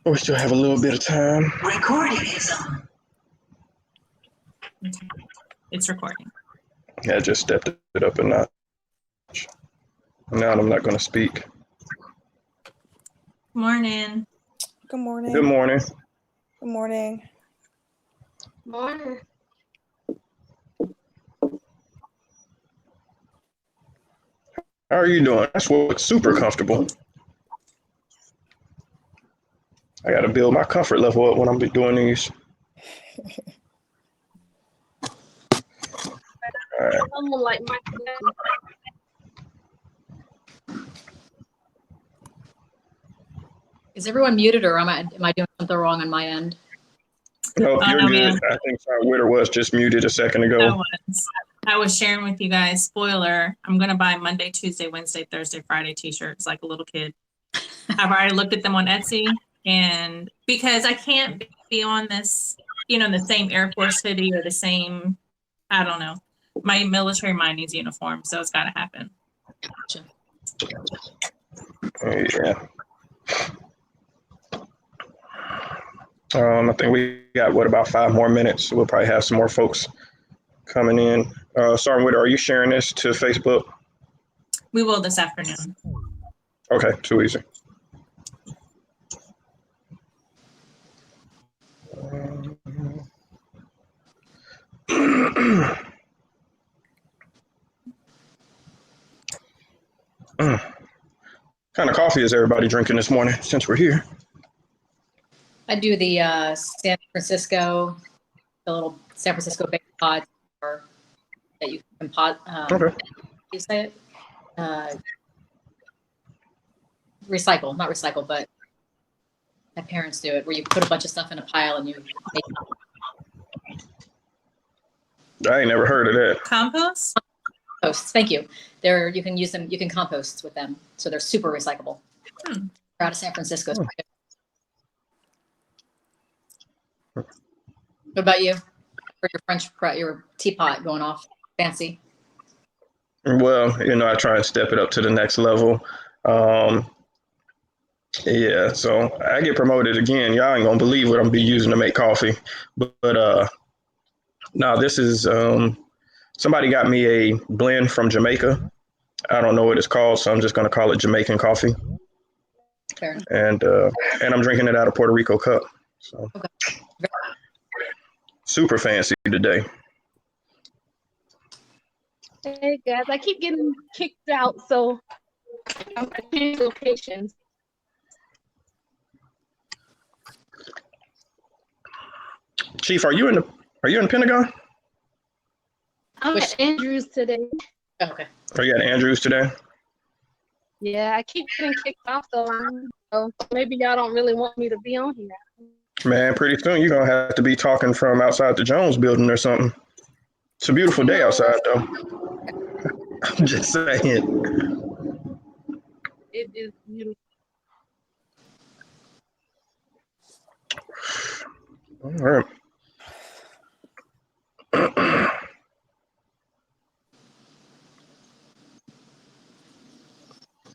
We still have a little bit of time. Recording is on. Okay. It's recording. Yeah, I just stepped it up a notch. Now I'm not going to speak. Morning. Good morning. Good morning. Good morning. Morning. How are you doing? That's what's super comfortable. I got to build my comfort level up when I'm doing these. All right. Someone like my Is everyone muted, or am I doing something wrong on my end? No, you're no, good. ma'am. I think Witter was just muted a second ago. I was sharing with you guys, spoiler, I'm going to buy Monday, Tuesday, Wednesday, Thursday, Friday t-shirts like a little kid. I've already looked at them on Etsy, and because I can't be on this, the same Air Force hoodie or the same, I don't know. My military mind needs uniform, so it's got to happen. Gotcha. Yeah. I think we got, about 5 more minutes. We'll probably have some more folks coming in. Sergeant Witter, are you sharing this to Facebook? We will this afternoon. Okay, too easy. What kind of coffee is everybody drinking this morning since we're here? I do the San Francisco, the little San Francisco baked pods that you can pot. Okay. You say it? Recycle, not recycle, but my parents do it, where you put a bunch of stuff in a pile and you make I ain't never heard of that. Compost? composts. Thank you. You can use them. You can compost with them, so they're super recyclable. They're out of San Francisco. What about you? For your teapot going off fancy? Well, I try and step it up to the next level. Yeah, so I get promoted again. Y'all ain't gonna believe what I'm be using to make coffee. But no, this is somebody got me a blend from Jamaica. I don't know what it's called, so I'm just gonna call it Jamaican coffee. Fair enough. And I'm drinking it out of Puerto Rico cup. So Okay. super fancy today. Hey guys, I keep getting kicked out, so I'm gonna change locations. Chief, are you in the Pentagon? I'm at Andrews today. Oh, okay. Are you at Andrews today? Yeah, I keep getting kicked off the line, so maybe y'all don't really want me to be on here. Man, pretty soon you're gonna have to be talking from outside the Jones building or something. It's a beautiful day outside though. I'm just saying. It is beautiful. All right.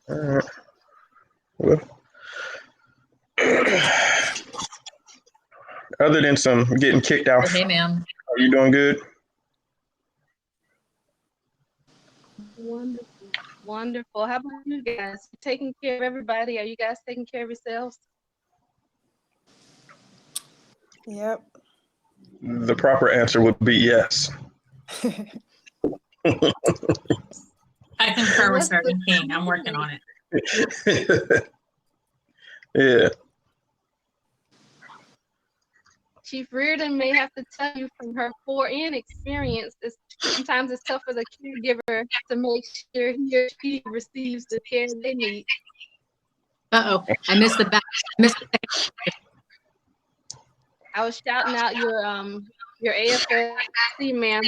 All right. Well, other than some getting kicked out, Hey, ma'am. are you doing good? Wonderful. Wonderful. How about you guys? You taking care of everybody? Are you guys taking care of yourselves? Yep. The proper answer would be yes. I concur with Sergeant King. I'm working on it. Yeah. Chief Reardon may have to tell you from her 4N experience, sometimes it's tough for the caregiver to make sure he or she receives the care they need. Uh-oh. I missed the back. I was shouting out your AFDW, ma'am,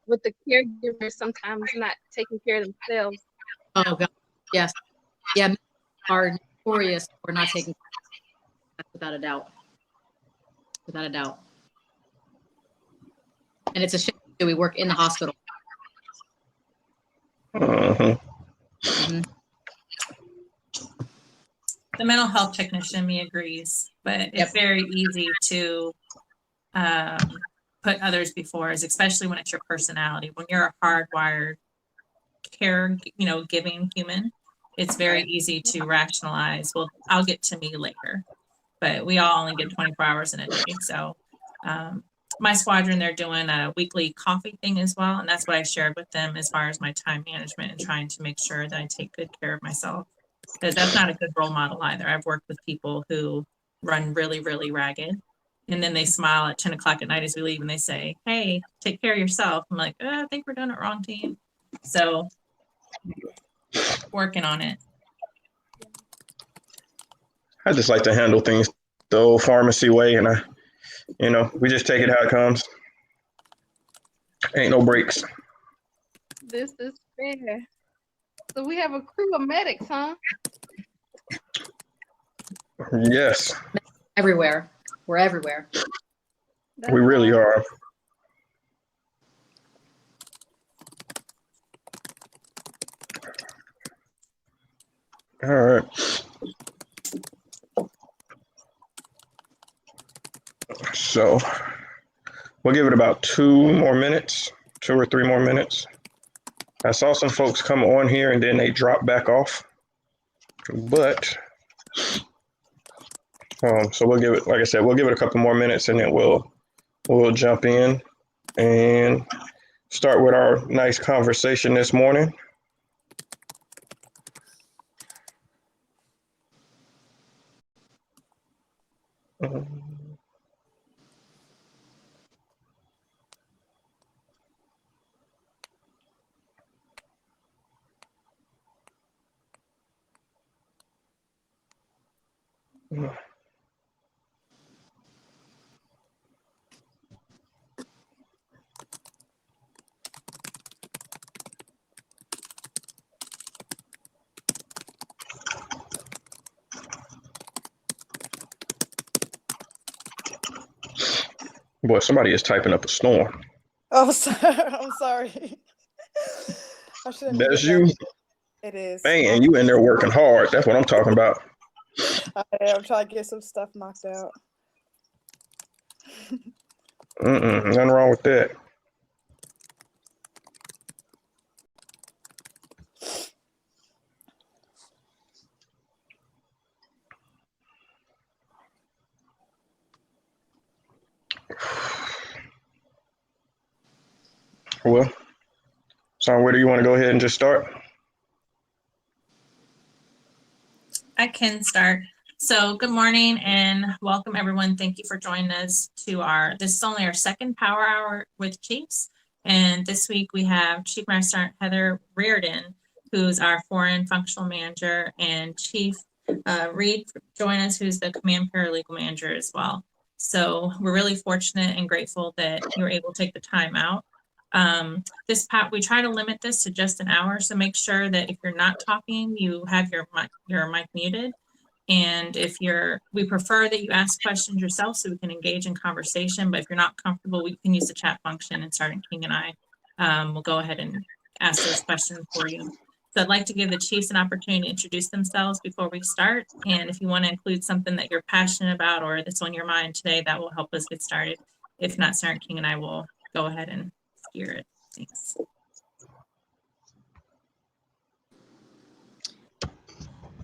with the caregivers sometimes not taking care of themselves. Oh, God. Yes. Yeah, men are notorious for not taking care of themselves. That's without a doubt. Without a doubt. And it's a shame that we work in the hospital. Uh-huh. Mm-hmm. The mental health technician in me agrees, but it's Yep. very easy to put others before us, especially when it's your personality. When you're a hardwired giving human, it's very easy to rationalize, well, I'll get to me later. But we all only get 24 hours in a day. So my squadron, they're doing a weekly coffee thing as well. And that's what I shared with them as far as my time management and trying to make sure that I take good care of myself. Because that's not a good role model either. I've worked with people who run really, really ragged. And then they smile at 10 o'clock at night as we leave and they say, hey, take care of yourself. I'm like, I think we're doing it wrong, team. So working on it. I just like to handle things the old pharmacy way, and we just take it how it comes. Ain't no breaks. This is fair. So we have a crew of medics, huh? Yes, Everywhere. We're everywhere. we really are. All right. So we'll give it about 2 or 3 more minutes. I saw some folks come on here and then they drop back off. But so we'll give it, like I said, we'll give it a couple more minutes and then we'll jump in and start with our nice conversation this morning. Boy, somebody is typing up a storm. Oh, sorry. I'm sorry. I shouldn't That's have done you. that. It is. Man, you in there working hard. That's what I'm talking about. I am trying to get some stuff knocked out. Nothing wrong with that. Well, so where do you want to go ahead and just start? I can start. So good morning and welcome everyone. Thank you for joining us to this is only our second Power Hour with Chiefs. And this week we have Chief Master Sergeant Heather Riordan, who's our Foreign Functional Manager, and Chief REID join us, who's the Command Paralegal Manager as well. So we're really fortunate and grateful that you're able to take the time out. We try to limit this to just an hour, so make sure that if you're not talking, you have your mic muted. And we prefer that you ask questions yourself so we can engage in conversation. But if you're not comfortable, we can use the chat function, and Sergeant King and I will go ahead and ask those questions for you. So I'd like to give the chiefs an opportunity to introduce themselves before we start. And if you want to include something that you're passionate about or that's on your mind today, that will help us get started. If not, Sergeant King and I will go ahead and steer it. Thanks.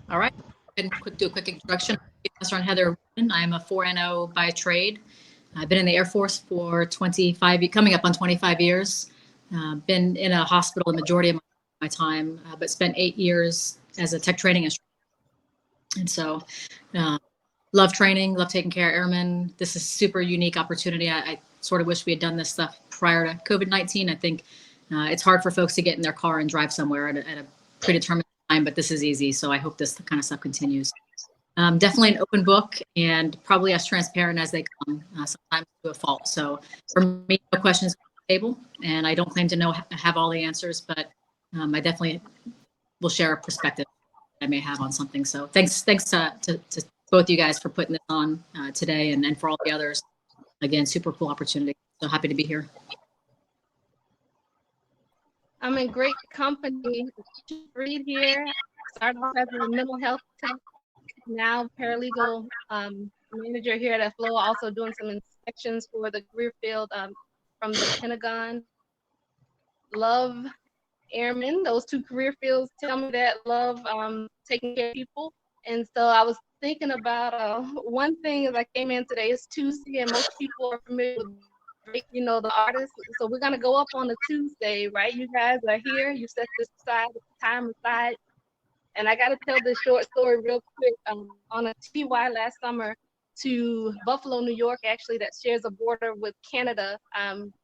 All right. Do a quick introduction. I'm Heather Riordan. I'm a 4NO by trade. I've been in the Air Force for coming up on 25 years. Been in a hospital the majority of my time, but spent 8 years as a tech training instructor. And so love training, love taking care of airmen. This is a super unique opportunity. I sort of wish we had done this stuff prior to COVID-19. I think it's hard for folks to get in their car and drive somewhere at a predetermined time, but this is easy. So I hope this kind of stuff continues. Definitely an open book and probably as transparent as they come, sometimes to a fault. So for me, no questions on the table, and I don't claim to have all the answers, but I definitely will share a perspective I may have on something. So thanks to both you guys for putting this on today, and for all the others. Again, super cool opportunity. So happy to be here. I'm in great company. Reed here. Started off as a mental health now paralegal manager here at FLO, also doing some inspections for the career field from the Pentagon. Love airmen. Those two career fields tell me that. Love taking care of people. And so I was thinking about one thing as I came in today. It's Tuesday, and most people are familiar with Drake, you know, the artist. So we're gonna go up on a Tuesday, right? You guys are here. You set this time aside. And I got to tell this short story real quick. On a TY last summer to Buffalo, New York, actually, that shares a border with Canada.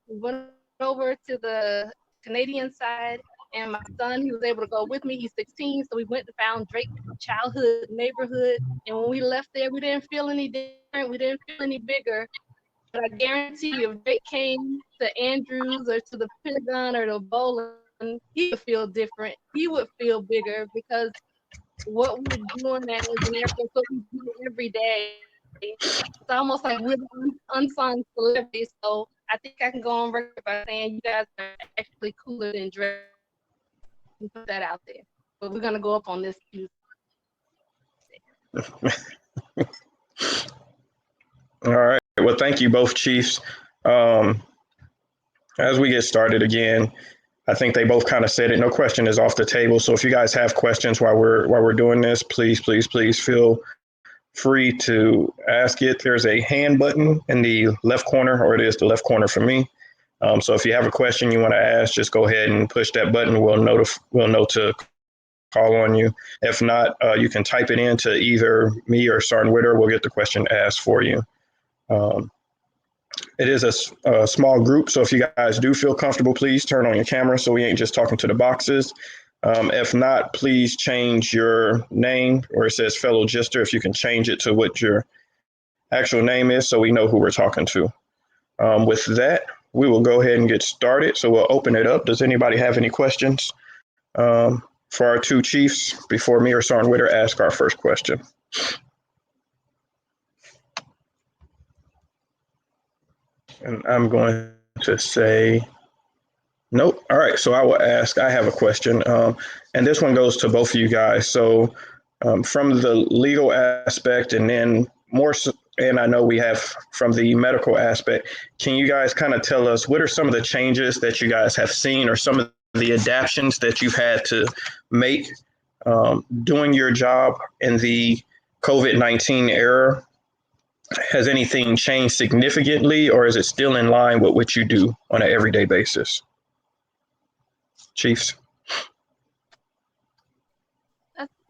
We went over to the Canadian side, and my son, he was able to go with me. He's 16, so we went and found Drake childhood neighborhood. And when we left there, we didn't feel any different. We didn't feel any bigger. But I guarantee you, if Drake came to Andrews or to the Pentagon or to Bolling, he would feel different. He would feel bigger, because what we're doing as an airport, what we do every day, it's almost like we're the unsung celebrities. So I think I can go on record by saying you guys are actually cooler than Drake. Put that out there. But we're gonna go up on this Tuesday. All right. Well, thank you both, chiefs. As we get started again, I think they both kind of said it. No question is off the table. So if you guys have questions while we're doing this, please feel free to ask it. There's a hand button in the left corner, or it is the left corner for me. So if you have a question you want to ask, just go ahead and push that button. We'll know to call on you. If not, you can type it into either me or Sergeant Witter. We'll get the question asked for you. It is a small group, so if you guys do feel comfortable, please turn on your camera so we ain't just talking to the boxes. If not, please change your name where it says fellow gister. If you can change it to what your actual name is so we know who we're talking to. With that, we will go ahead and get started. So we'll open it up. Does anybody have any questions for our two chiefs before me or Sergeant Witter ask our first question? And I'm going to say, nope. All right, so I will ask, I have a question. And this one goes to both of you guys. So from the legal aspect, and then more, and I know we have from the medical aspect, can you guys kind of tell us what are some of the changes that you guys have seen, or some of the adaptations that you've had to make doing your job in the COVID-19 era? Has anything changed significantly, or is it still in line with what you do on an everyday basis? Chiefs?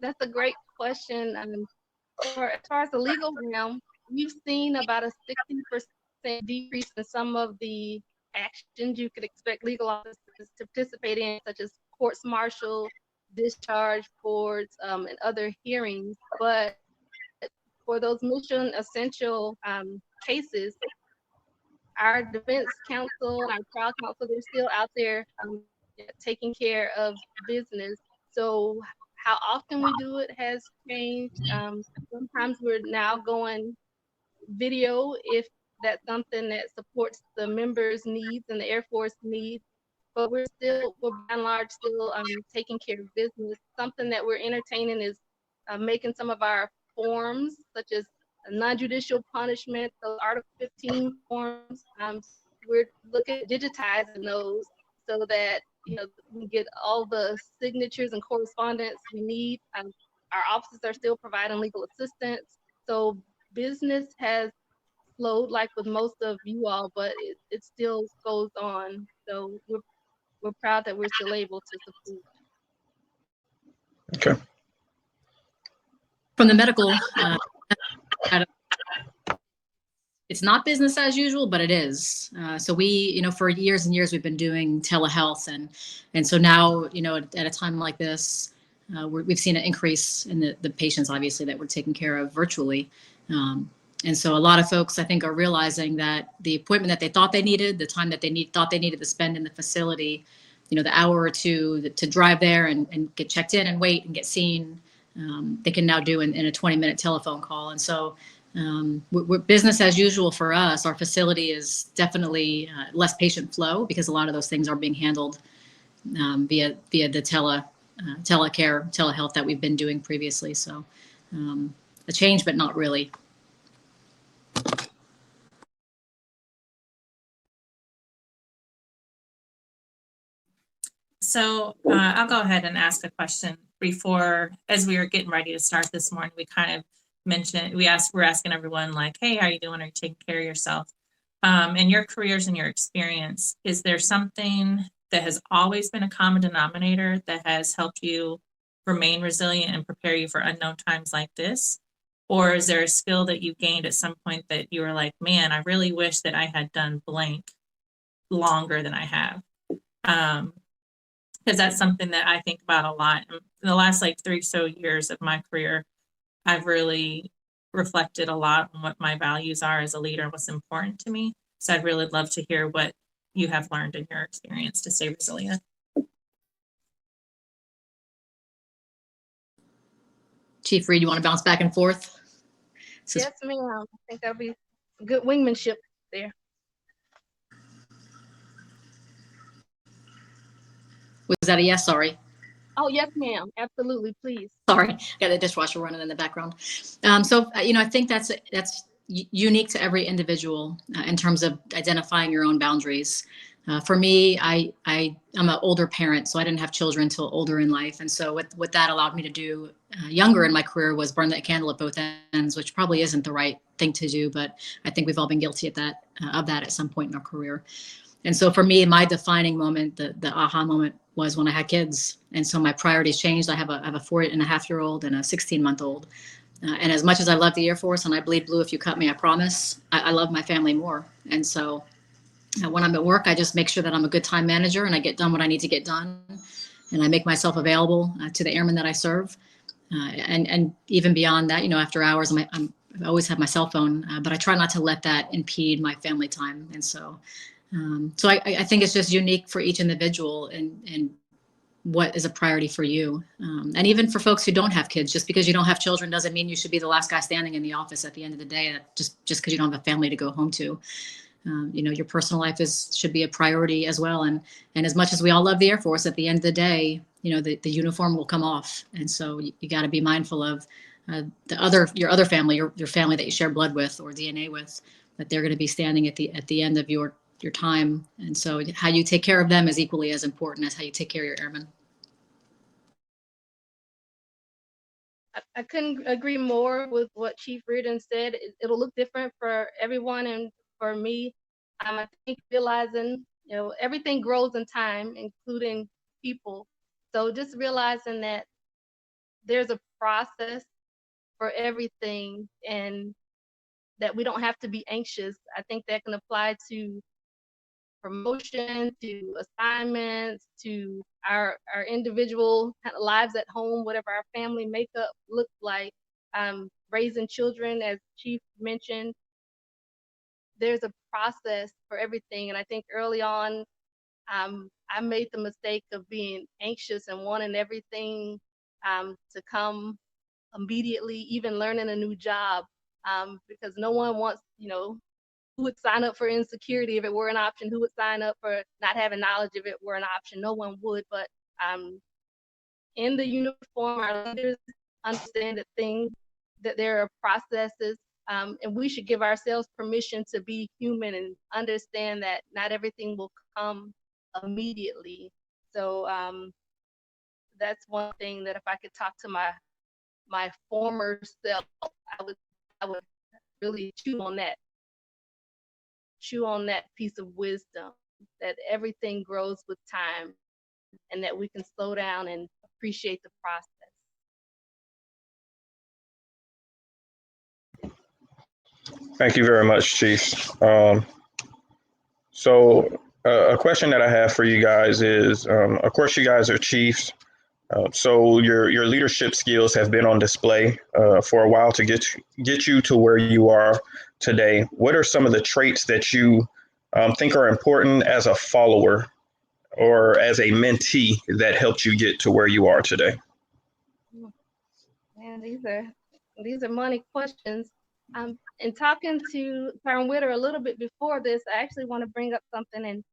That's a great question. As far as the legal realm, we've seen about a 60% decrease in some of the actions you could expect legal officers to participate in, such as courts martial, discharge boards, and other hearings. But for those mission essential cases, our defense counsel and our trial counsel, they're still out there taking care of business. So how often we do it has changed. Sometimes we're now going video if that's something that supports the members' needs and the Air Force needs. But we're by and large still taking care of business. Something that we're entertaining is making some of our forms, such as non-judicial punishment, those Article 15 forms. We're looking at digitizing those so that we get all the signatures and correspondence we need. Our offices are still providing legal assistance. So business has slowed, like with most of you all, but it still goes on. So we're proud that we're still able to support. Okay. From the medical, it's not business as usual, but it is. So we, for years and years, we've been doing telehealth, and so now, at a time like this, we've seen an increase in the patients, obviously, that we're taking care of virtually. And so a lot of folks, I think, are realizing that the appointment that they thought they needed, the time that thought they needed to spend in the facility, the hour or two to drive there and get checked in and wait and get seen, they can now do in a 20-minute telephone call. And so we're business as usual for us. Our facility is definitely less patient flow because a lot of those things are being handled via the telecare, telehealth that we've been doing previously. So a change, but not really. So I'll go ahead and ask a question before, as we were getting ready to start this morning, we kind of mentioned, we're asking everyone like, hey, how are you doing? Are you taking care of yourself? In your careers and your experience, is there something that has always been a common denominator that has helped you remain resilient and prepare you for unknown times like this? Or is there a skill that you gained at some point that you were like, man, I really wish that I had done blank longer than I have? Because that's something that I think about a lot. In the last like 3 so years of my career, I've really reflected a lot on what my values are as a leader and what's important to me. So I'd really love to hear what you have learned in your experience to stay resilient. Chief Reed, you want to bounce back and forth? Yes, ma'am. I think that'll be good wingmanship there. Was that a yes? Sorry. Oh, yes, ma'am. Absolutely, please. Sorry, got the dishwasher running in the background. So, I think that's unique to every individual in terms of identifying your own boundaries. For me, I'm an older parent, so I didn't have children until older in life. And so what that allowed me to do younger in my career was burn that candle at both ends, which probably isn't the right thing to do, but I think we've all been guilty of that at some point in our career. And so for me, my defining moment, the aha moment, was when I had kids. And so my priorities changed. I have a 4.5-year-old and a 16-month-old. And as much as I love the Air Force, and I bleed blue if you cut me, I promise, I love my family more. And so when I'm at work, I just make sure that I'm a good time manager and I get done what I need to get done. And I make myself available to the airmen that I serve. And even beyond that, after hours, I always have my cell phone, but I try not to let that impede my family time. And so I think it's just unique for each individual and what is a priority for you. And even for folks who don't have kids, just because you don't have children doesn't mean you should be the last guy standing in the office at the end of the day, just because you don't have a family to go home to. Your personal life should be a priority as well. And as much as we all love the Air Force, at the end of the day, the uniform will come off. And so you got to be mindful of your other family, your family that you share blood with or DNA with, that they're going to be standing at the end of your time. And so how you take care of them is equally as important as how you take care of your airmen. I couldn't agree more with what Chief Reardon said. It'll look different for everyone, and for me, I think realizing, everything grows in time, including people. So just realizing that there's a process for everything and that we don't have to be anxious. I think that can apply to promotion, to assignments, to our individual kind of lives at home, whatever our family makeup looks like. Raising children, as Chief mentioned, there's a process for everything. And I think early on, I made the mistake of being anxious and wanting everything to come immediately, even learning a new job, because no one wants, who would sign up for insecurity if it were an option? Who would sign up for not having knowledge if it were an option? No one would. But in the uniform, our leaders understand that there are processes, and we should give ourselves permission to be human and understand that not everything will come immediately. So that's one thing that if I could talk to my former self, I would really chew on that piece of wisdom, that everything grows with time and that we can slow down and appreciate the process. Thank you very much, Chief. So a question that I have for you guys is, of course, you guys are chiefs. So your leadership skills have been on display for a while to get you to where you are today. What are some of the traits that you think are important as a follower or as a mentee that helped you get to where you are today? Man, these are money questions. In talking to Karen Witter a little bit before this, I actually want to bring up something, and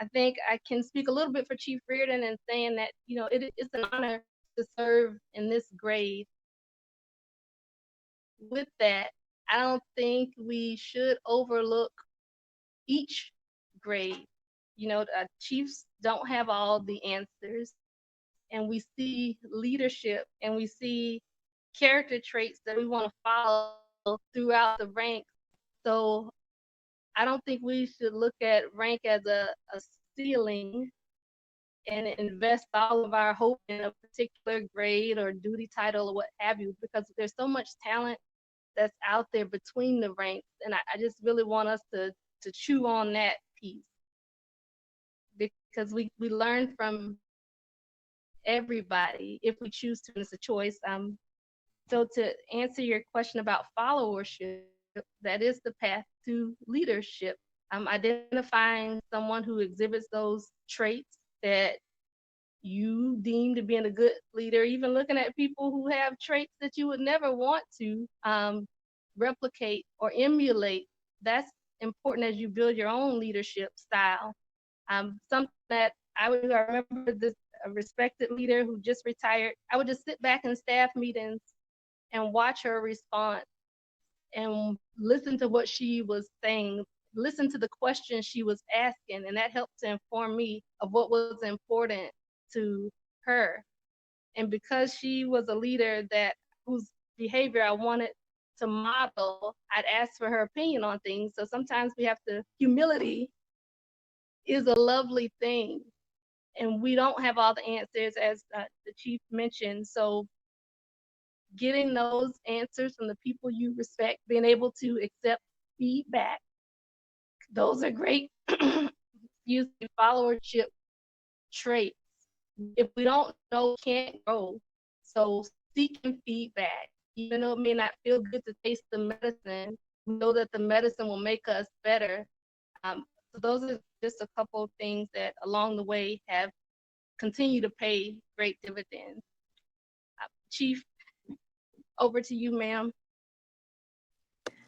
I think I can speak a little bit for Chief Reardon in saying that, it's an honor to serve in this grade. with that, I don't think we should overlook each grade. You know, chiefs don't have all the answers, and we see leadership and we see character traits that we want to follow throughout the ranks. So I don't think we should look at rank as a ceiling and invest all of our hope in a particular grade or duty title or what have you, because there's so much talent that's out there between the ranks. And I just really want us to chew on that piece, because we learn from everybody if we choose to, and it's a choice. So to answer your question about followership, that is the path to leadership. Identifying someone who exhibits those traits that you deem to being a good leader, even looking at people who have traits that you would never want to replicate or emulate. That's important as you build your own leadership style. Something that I remember this a respected leader who just retired, I would just sit back in staff meetings and watch her response and listen to what she was saying, listen to the questions she was asking, and that helped to inform me of what was important to her. And because she was a leader whose behavior I wanted to model, I'd ask for her opinion on things. So sometimes humility is a lovely thing. And we don't have all the answers, as the chief mentioned. So getting those answers from the people you respect, being able to accept feedback, those are great followership traits. If we don't know, we can't grow. So seeking feedback, even though it may not feel good to taste the medicine, we know that the medicine will make us better. So those are just a couple of things that along the way have continued to pay great dividends. Chief, over to you, ma'am.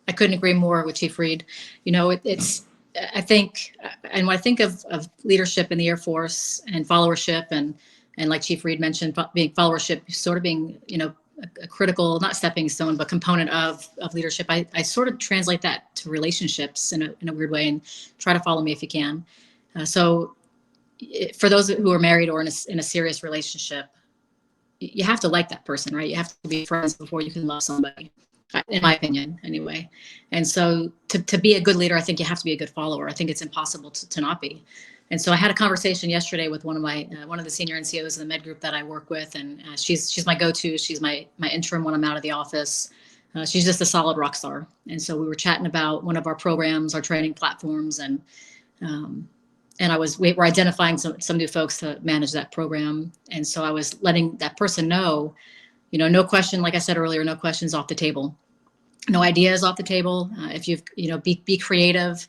I couldn't agree more with Chief Reed. You know, I think, and when I think of leadership in the Air Force and followership, and like Chief Reed mentioned, being followership sort of being, you know, a critical, not stepping stone, but component of leadership. I sort of translate that to relationships in a weird way, and try to follow me if you can. So for those who are married or in a serious relationship, you have to like that person, right? You have to be friends before you can love somebody, in my opinion, anyway. And so to be a good leader, I think you have to be a good follower. I think it's impossible to not be. And so I had a conversation yesterday with one of the senior NCOs in the med group that I work with, and she's my go-to. She's my interim when I'm out of the office. She's just a solid rock star. And so we were chatting about one of our programs, our training platforms, and we were identifying some new folks to manage that program. And so I was letting that person know, you know, no question, like I said earlier, no questions off the table, no ideas off the table. If be creative.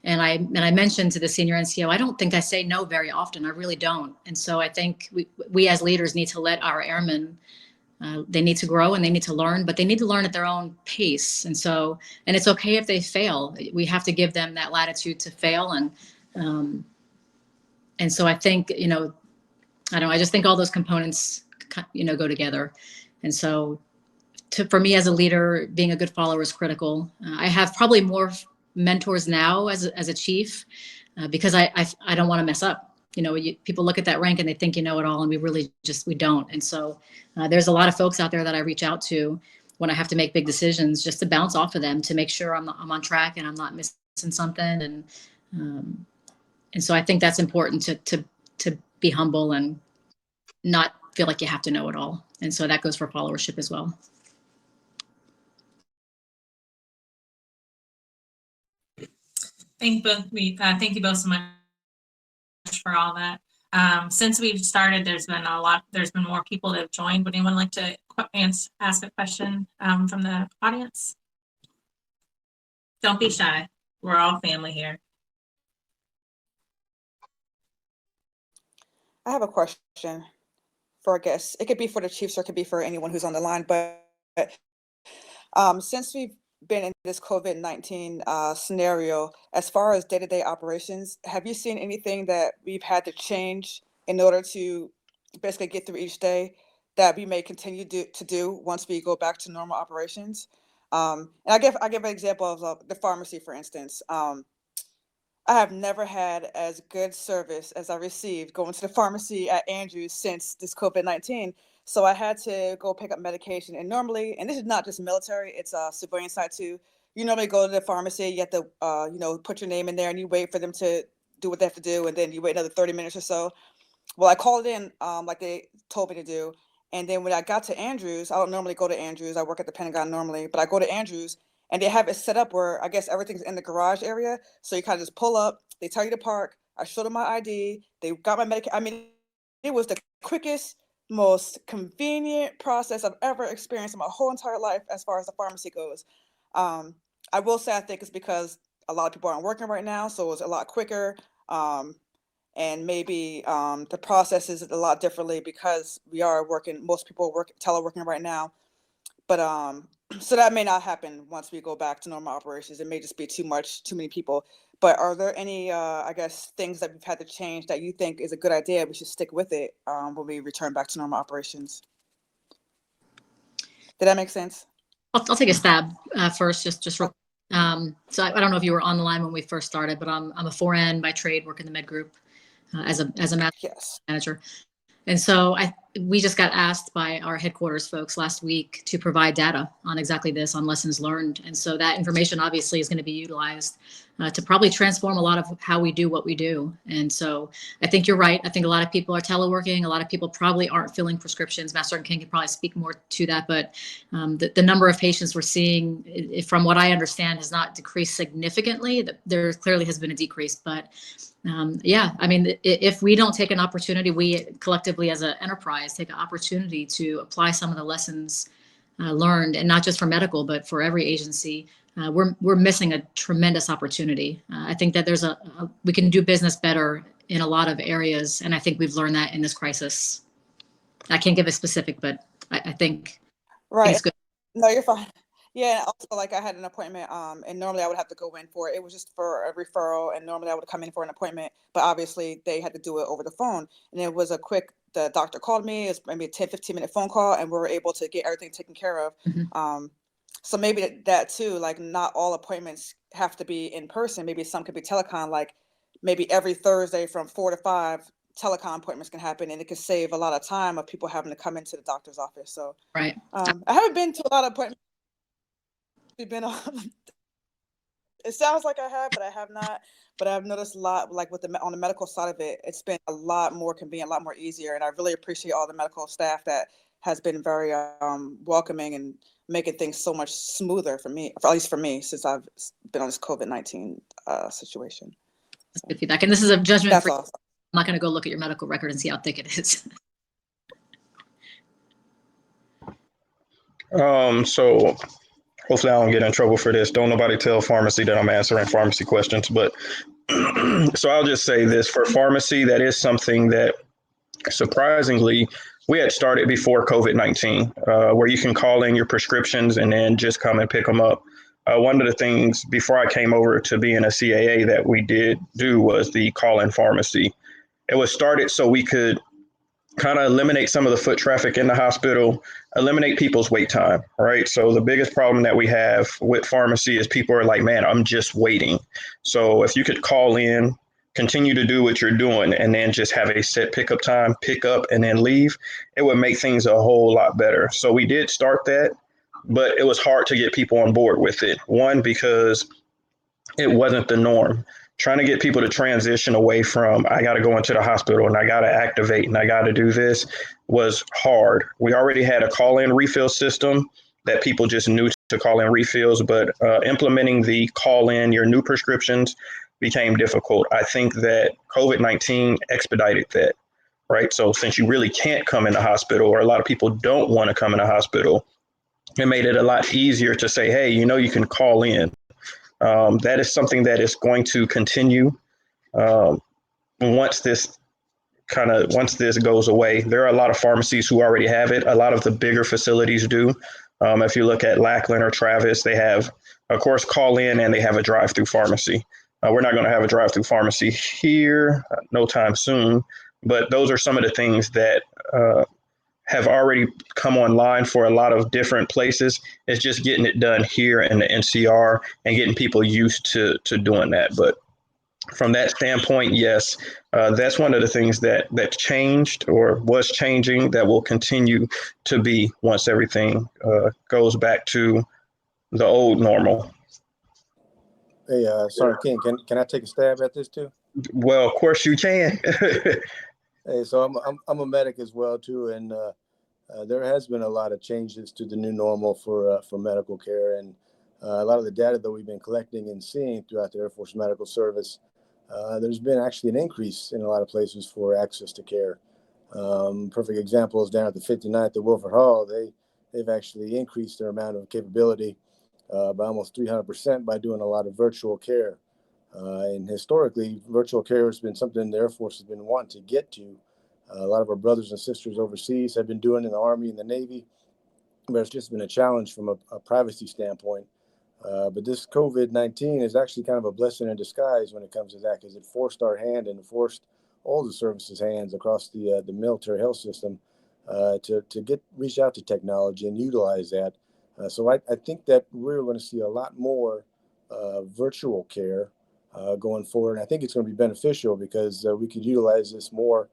And I mentioned to the senior NCO, I don't think I say no very often. I really don't. And so I think we as leaders need to let our airmen, they need to grow and they need to learn, but they need to learn at their own pace. And it's okay if they fail. We have to give them that latitude to fail. And so I think, you know, I just think all those components, you know, go together. And so for me as a leader, being a good follower is critical. I have probably more mentors now as a chief, because I don't want to mess up. You know, people look at that rank and they think you know it all, and we don't. And so there's a lot of folks out there that I reach out to when I have to make big decisions, just to bounce off of them to make sure I'm on track and I'm not missing something. And so I think that's important to be humble and not feel like you have to know it all. And so that goes for followership as well. Thank you both so much for all that. Since we've started, there's been more people that have joined. Would anyone like to ask a question from the audience? Don't be shy. We're all family here. I have a question for a guest. It could be for the chiefs or it could be for anyone who's on the line, but since we've been in this COVID-19 scenario, as far as day-to-day operations, have you seen anything that we've had to change in order to basically get through each day that we may continue to do once we go back to normal operations? And I give an example of the pharmacy, for instance. I have never had as good service as I received going to the pharmacy at Andrews since this COVID-19. So I had to go pick up medication. And normally, and this is not just military, it's a civilian side too. You normally go to the pharmacy, you have to, put your name in there and you wait for them to do what they have to do. And then you wait another 30 minutes or so. Well, I called in like they told me to do. And then when I got to Andrews, I don't normally go to Andrews. I work at the Pentagon normally, but I go to Andrews and they have it set up where I guess everything's in the garage area. So you kind of just pull up, they tell you to park. I showed them my ID. They got my medication. I mean, it was the quickest, most convenient process I've ever experienced in my whole entire life as far as the pharmacy goes. I will say I think it's because a lot of people aren't working right now, so it's a lot quicker. And maybe the process is a lot differently because we are working, most people are teleworking right now. But so that may not happen once we go back to normal operations. It may just be too many people. But are there any, I guess, things that we've had to change that you think is a good idea? We should stick with it when we return back to normal operations. Did that make sense? I'll take a stab first, just real. So I don't know if you were on the line when we first started, but I'm a 4N by trade, work in the med group as a Yes. manager. And so we just got asked by our headquarters folks last week to provide data on exactly this, on lessons learned. And so that information obviously is going to be utilized to probably transform a lot of how we do what we do. And so I think you're right. I think a lot of people are teleworking. A lot of people probably aren't filling prescriptions. Master Sergeant King can probably speak more to that. But the number of patients we're seeing, from what I understand, has not decreased significantly. There clearly has been a decrease. But yeah, I mean, if we don't take an opportunity, we collectively as an enterprise take an opportunity to apply some of the lessons learned, and not just for medical, but for every agency, we're missing a tremendous opportunity. I think that we can do business better in a lot of areas, and I think we've learned that in this crisis. I can't give a specific, but I think Right. good. No, you're fine. Yeah, and also like I had an appointment, and normally I would have to go in for it. It was just for a referral, and normally I would come in for an appointment, but obviously they had to do it over the phone. And it was the doctor called me, it's maybe a 10-15 minute phone call, and we were able to get everything taken care of. Mhm. So maybe that too, like not all appointments have to be in person. Maybe some could be telecom, like maybe every Thursday from 4 to 5, telecom appointments can happen, and it could save a lot of time of people having to come into the doctor's office. So Right. I haven't been to a lot of appointments. We've been on. It sounds like I have, but I have not. But I've noticed a lot, like on the medical side of it, it's been a lot more convenient, a lot more easier. And I really appreciate all the medical staff that has been very welcoming and making things so much smoother for me, at least for me, since I've been on this COVID-19 situation. That's good feedback. And this is a judgment. That's awesome. I'm not going to go look at your medical record and see how thick it is. So hopefully I don't get in trouble for this. Don't nobody tell pharmacy that I'm answering pharmacy questions. But so I'll just say this, for pharmacy, that is something that surprisingly we had started before COVID-19, where you can call in your prescriptions and then just come and pick them up. One of the things before I came over to being a CAA that we did do was the call-in pharmacy. It was started so we could kind of eliminate some of the foot traffic in the hospital, eliminate people's wait time, right? So the biggest problem that we have with pharmacy is people are like, man, I'm just waiting. So if you could call in, continue to do what you're doing, and then just have a set pickup time, pick up and then leave, it would make things a whole lot better. So we did start that, but it was hard to get people on board with it. One, because it wasn't the norm. Trying to get people to transition away from, I got to go into the hospital and I got to activate and I got to do this, was hard. We already had a call-in refill system that people just knew to call in refills, but implementing the call-in your new prescriptions became difficult. I think that COVID-19 expedited that, right? So since you really can't come in the hospital, or a lot of people don't want to come in the hospital, it made it a lot easier to say, hey, you can call in. That is something that is going to continue once this goes away. There are a lot of pharmacies who already have it. A lot of the bigger facilities do. If you look at Lackland or Travis, they have, of course, call in, and they have a drive-through pharmacy. We're not going to have a drive-through pharmacy here no time soon, but those are some of the things that have already come online for a lot of different places. It's just getting it done here in the NCR and getting people used to doing that. But from that standpoint, yes, that's one of the things that changed or was changing that will continue to be once everything goes back to the old normal. Hey, Sergeant King, can I take a stab at this too? Well, of course you can. Hey, so I'm a medic as well too, and there has been a lot of changes to the new normal for medical care, and a lot of the data that we've been collecting and seeing throughout the Air Force Medical Service, there's been actually an increase in a lot of places for access to care. Perfect example is down at the 59th at Wilford Hall. They've actually increased their amount of capability by almost 300% by doing a lot of virtual care. And historically, virtual care has been something the Air Force has been wanting to get to. A lot of our brothers and sisters overseas have been doing in the Army and the Navy, but it's just been a challenge from a privacy standpoint. But this COVID-19 is actually kind of a blessing in disguise when it comes to that, because it forced our hand and forced all the services' hands across the military health system to reach out to technology and utilize that. So I think that we're going to see a lot more virtual care going forward. And I think it's going to be beneficial because we could utilize this more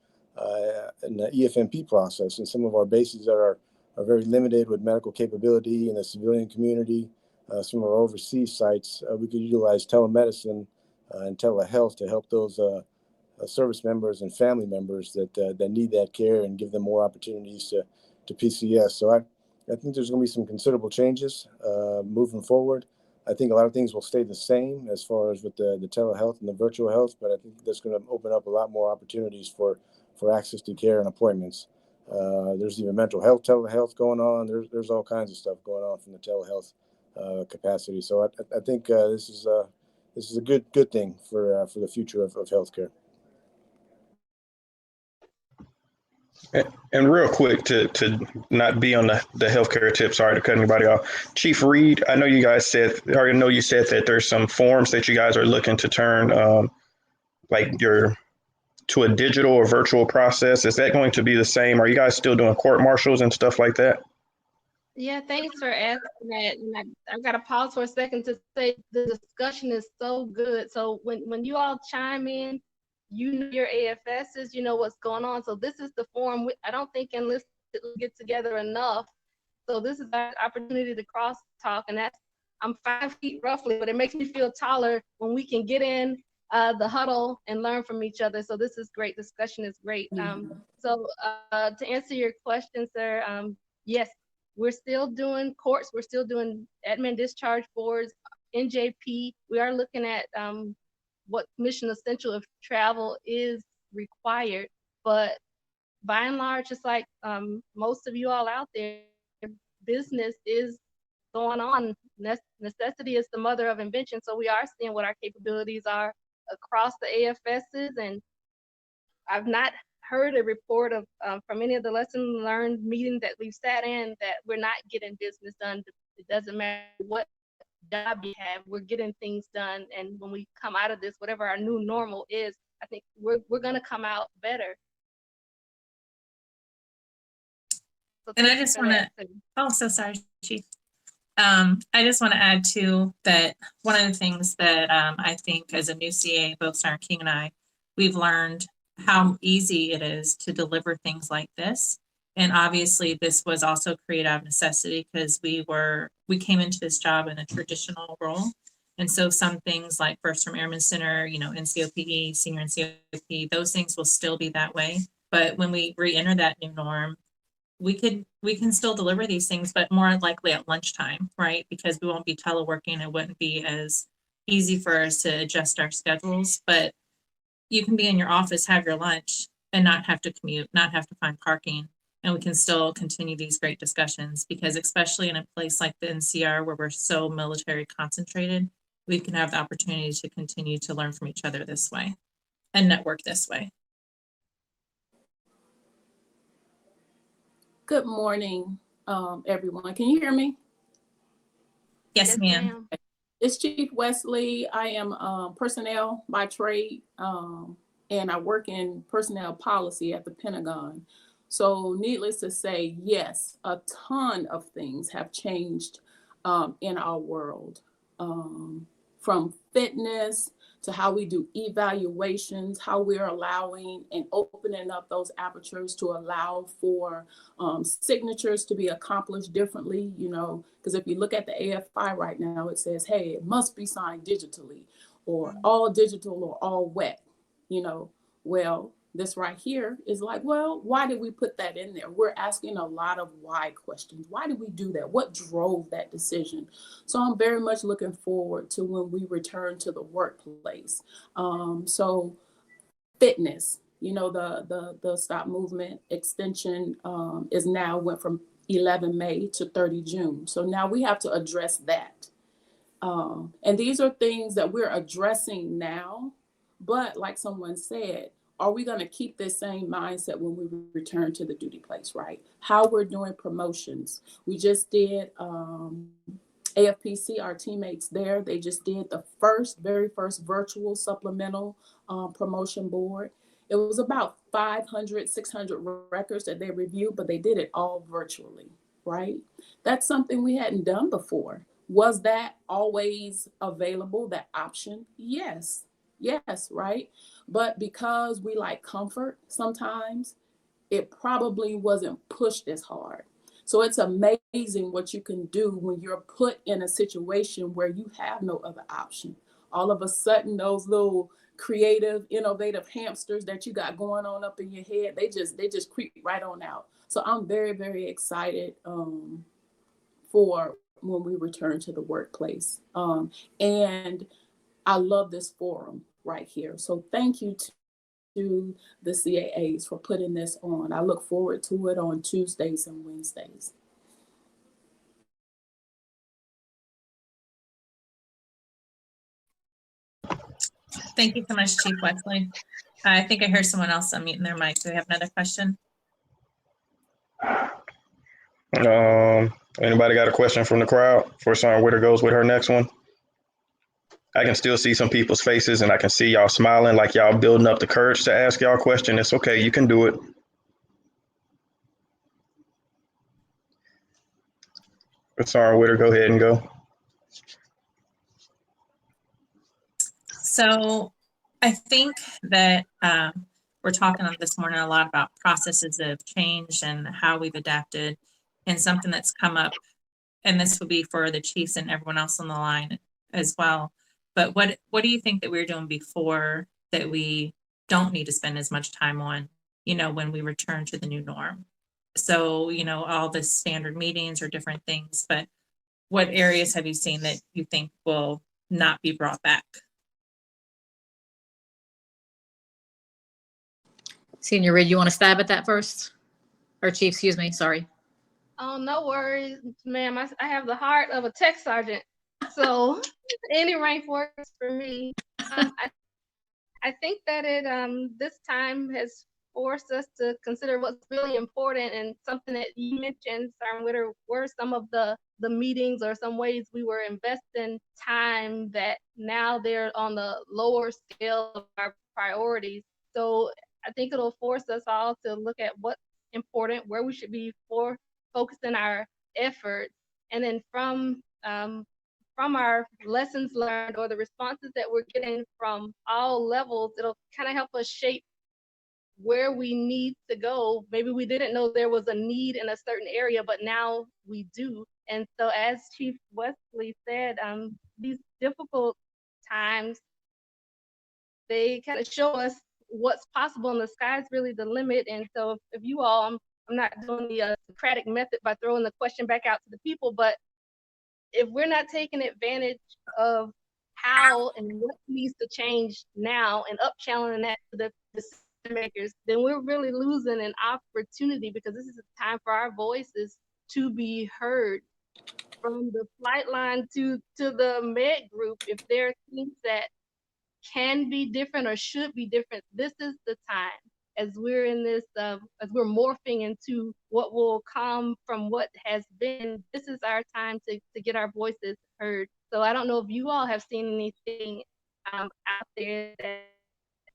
in the EFMP process. And some of our bases that are very limited with medical capability in the civilian community, some of our overseas sites, we could utilize telemedicine and telehealth to help those service members and family members that need that care and give them more opportunities to PCS. So I think there's going to be some considerable changes moving forward. I think a lot of things will stay the same as far as with the telehealth and the virtual health, but I think that's going to open up a lot more opportunities for access to care and appointments. There's even mental health telehealth going on. There's all kinds of stuff going on from the telehealth capacity. So I think this is a good thing for the future of healthcare. And real quick, to not be on the healthcare tip, sorry to cut anybody off. Chief Reed, I know you guys said, I already know you said that there's some forms that you guys are looking to turn to a digital or virtual process. Is that going to be the same? Are you guys still doing court martials and stuff like that? Yeah, thanks for asking that. And I've got to pause for a second to say the discussion is so good. So when you all chime in, you know your AFSs, you know what's going on. So this is the forum. I don't think enlisted get together enough. So this is our opportunity to cross talk. And I'm 5 feet roughly, but it makes me feel taller when we can get in the huddle and learn from each other. So this is great. Discussion is great. So to answer your question, sir, yes, we're still doing courts. We're still doing admin discharge boards, NJP. We are looking at what mission essential if travel is required. But by and large, it's like most of you all out there, business is going on. Necessity is the mother of invention. So we are seeing what our capabilities are across the AFSs. And I've not heard a report of from any of the lesson learned meetings that we've sat in that we're not getting business done. It doesn't matter what job you have, we're getting things done. And when we come out of this, whatever our new normal is, I think we're going to come out better. So and I just want to, oh, so sorry, Chief. I just want to add too that one of the things that I think as a new CA, both Sergeant King and I, we've learned how easy it is to deliver things like this. And obviously this was also created out of necessity because we came into this job in a traditional role. And so some things like First Term Airman Center, you know, NCOPE, senior NCOPE, those things will still be that way. But when we re-enter that new norm, we can still deliver these things, but more likely at lunchtime, right? Because we won't be teleworking. It wouldn't be as easy for us to adjust our schedules, but you can be in your office, have your lunch, and not have to commute, not have to find parking. And we can still continue these great discussions because especially in a place like the NCR where we're so military concentrated, we can have the opportunity to continue to learn from each other this way and network this way. Good morning, everyone. Can you hear me? Yes, ma'am. It's Chief Wesley. I am personnel by trade, and I work in personnel policy at the Pentagon. So needless to say, yes, a ton of things have changed in our world, from fitness to how we do evaluations, how we're allowing and opening up those apertures to allow for signatures to be accomplished differently, you know, because if you look at the AFI right now, it says, hey, it must be signed digitally or all digital or all wet, you know. Well, this right here is like, well, why did we put that in there? We're asking a lot of why questions. Why did we do that? What drove that decision? So I'm very much looking forward to when we return to the workplace. So fitness, you know, the stop movement extension is now went from 11 May to 30 June. So now we have to address that. And these are things that we're addressing now, but like someone said, are we going to keep this same mindset when we return to the duty place, right? How we're doing promotions. We just did AFPC, our teammates there, they just did the very first virtual supplemental promotion board. It was about 500, 600 records that they reviewed, but they did it all virtually, right? That's something we hadn't done before. Was that always available, that option? Yes, right? But because we like comfort sometimes, it probably wasn't pushed as hard. So it's amazing what you can do when you're put in a situation where you have no other option. All of a sudden, those little creative, innovative hamsters that you got going on up in your head, they just creep right on out. So I'm very, very excited for when we return to the workplace. And I love this forum right here. So thank you to the CAAs for putting this on. I look forward to it on Tuesdays and Wednesdays. Thank you so much, Chief Wesley. I think I heard someone else unmuting their mic. Do we have another question? Anybody got a question from the crowd before Sergeant Witter goes with her next one? I can still see some people's faces and I can see y'all smiling like y'all building up the courage to ask y'all a question. It's okay, you can do it. Sergeant Witter, go ahead and go. So I think that we're talking this morning a lot about processes that have changed and how we've adapted, and something that's come up, and this would be for the chiefs and everyone else on the line as well. But what do you think that we were doing before that we don't need to spend as much time on, you know, when we return to the new norm? So, you know, all the standard meetings or different things, but what areas have you seen that you think will not be brought back? Senior Reid, you want to stab at that first? Or Chief, excuse me, sorry. Oh, no worries, ma'am. I have the heart of a tech sergeant. So any rank works for me. I think that this time has forced us to consider what's really important, and something that you mentioned, Sergeant Witter, were some of the meetings or some ways we were investing time that now they're on the lower scale of our priorities. So I think it'll force us all to look at what's important, where we should be focusing our efforts, and then from our lessons learned or the responses that we're getting from all levels, it'll kind of help us shape where we need to go. Maybe we didn't know there was a need in a certain area, but now we do. And so as Chief Wesley said, these difficult times, they kind of show us what's possible, and the sky's really the limit. And so if you all, I'm not doing the Socratic method by throwing the question back out to the people, but if we're not taking advantage of how and what needs to change now and up channeling that to the decision makers, then we're really losing an opportunity, because this is a time for our voices to be heard. From the flight line to the med group, if there are things that can be different or should be different, this is the time. As we're in this, as we're morphing into what will come from what has been, this is our time to get our voices heard. So I don't know if you all have seen anything out there that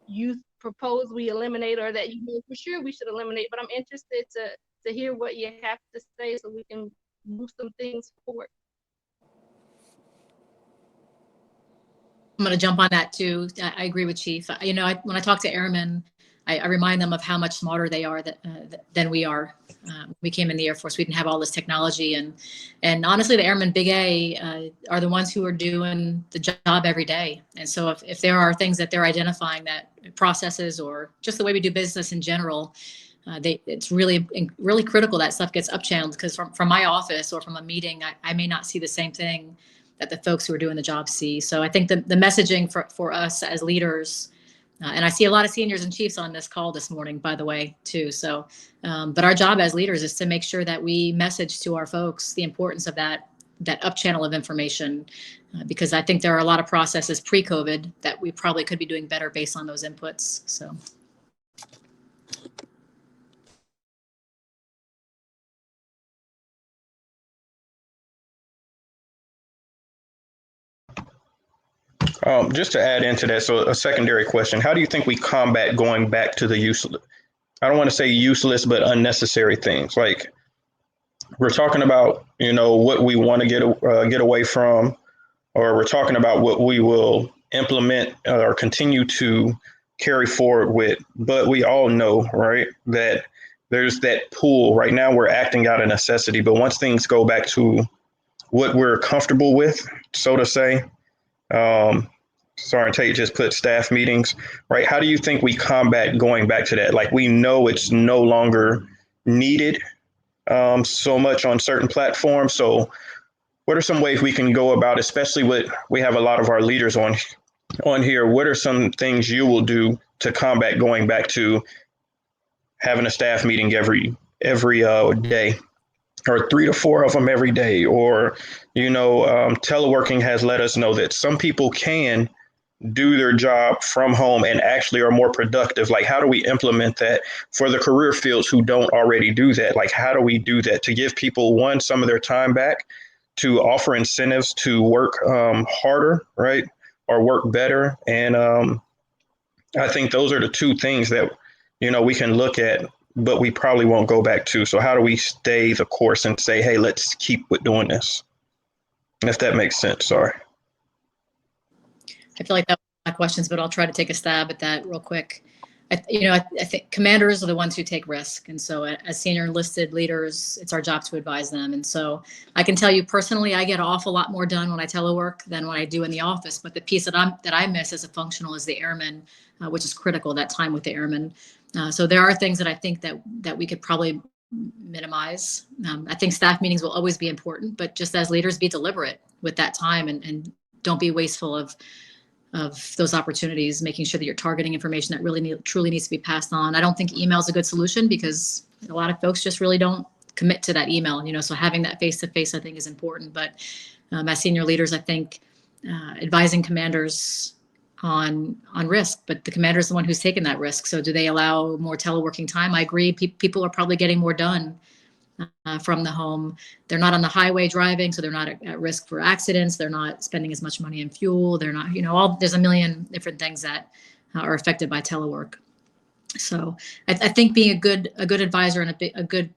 you propose we eliminate, or that you know for sure we should eliminate. But I'm interested to hear what you have to say so we can move some things forward. I'm going to jump on that too. I agree with Chief. You know, when I talk to airmen, I remind them of how much smarter they are than we are. We came in the Air Force, we didn't have all this technology, and honestly, the airmen Big A are the ones who are doing the job every day. And so if there are things that they're identifying, that processes or just the way we do business in general, it's really critical that stuff gets up-channeled, because from my office or from a meeting, I may not see the same thing that the folks who are doing the job see. So I think the messaging for us as leaders, and I see a lot of seniors and chiefs on this call this morning, by the way, too. So, but our job as leaders is to make sure that we message to our folks the importance of that up channel of information, because I think there are a lot of processes pre-COVID that we probably could be doing better based on those inputs. So. Just to add into that, so a secondary question: how do you think we combat going back to the useless? I don't want to say useless, but unnecessary things. Like, we're talking about, what we want to get away from, or we're talking about what we will implement or continue to carry forward with. But we all know, right, that there's that pool. Right now, we're acting out of necessity, but once things go back to what we're comfortable with, so to say. Sergeant Tate just put staff meetings, right? How do you think we combat going back to that? Like, we know it's no longer needed so much on certain platforms. So what are some ways we can go about, especially we have a lot of our leaders on here. What are some things you will do to combat going back to having a staff meeting every day, or 3 to 4 of them every day? Or, teleworking has let us know that some people can do their job from home and actually are more productive. Like, how do we implement that for the career fields who don't already do that? Like, how do we do that to give people, some of their time back, to offer incentives to work harder, right? Or work better. And I think those are the two things that, we can look at, but we probably won't go back to. So how do we stay the course and say, hey, let's keep with doing this? If that makes sense, sorry. I feel like that was my questions, but I'll try to take a stab at that real quick. I think commanders are the ones who take risk. And so as senior enlisted leaders, it's our job to advise them. And so I can tell you personally, I get an awful lot more done when I telework than when I do in the office. But the piece that I miss as a functional is the airmen, which is critical, that time with the airmen. So there are things that I think that we could probably minimize. I think staff meetings will always be important, but just as leaders, be deliberate with that time and don't be wasteful of those opportunities, making sure that you're targeting information that really truly needs to be passed on. I don't think email is a good solution, because a lot of folks just really don't commit to that email, so having that face-to-face, I think, is important. But as senior leaders, I think advising commanders on risk, but the commander is the one who's taken that risk. So do they allow more teleworking time? I agree. People are probably getting more done from the home. They're not on the highway driving, so they're not at risk for accidents. They're not spending as much money in fuel. They're not, there's a million different things that are affected by telework. So I think being a good advisor and a good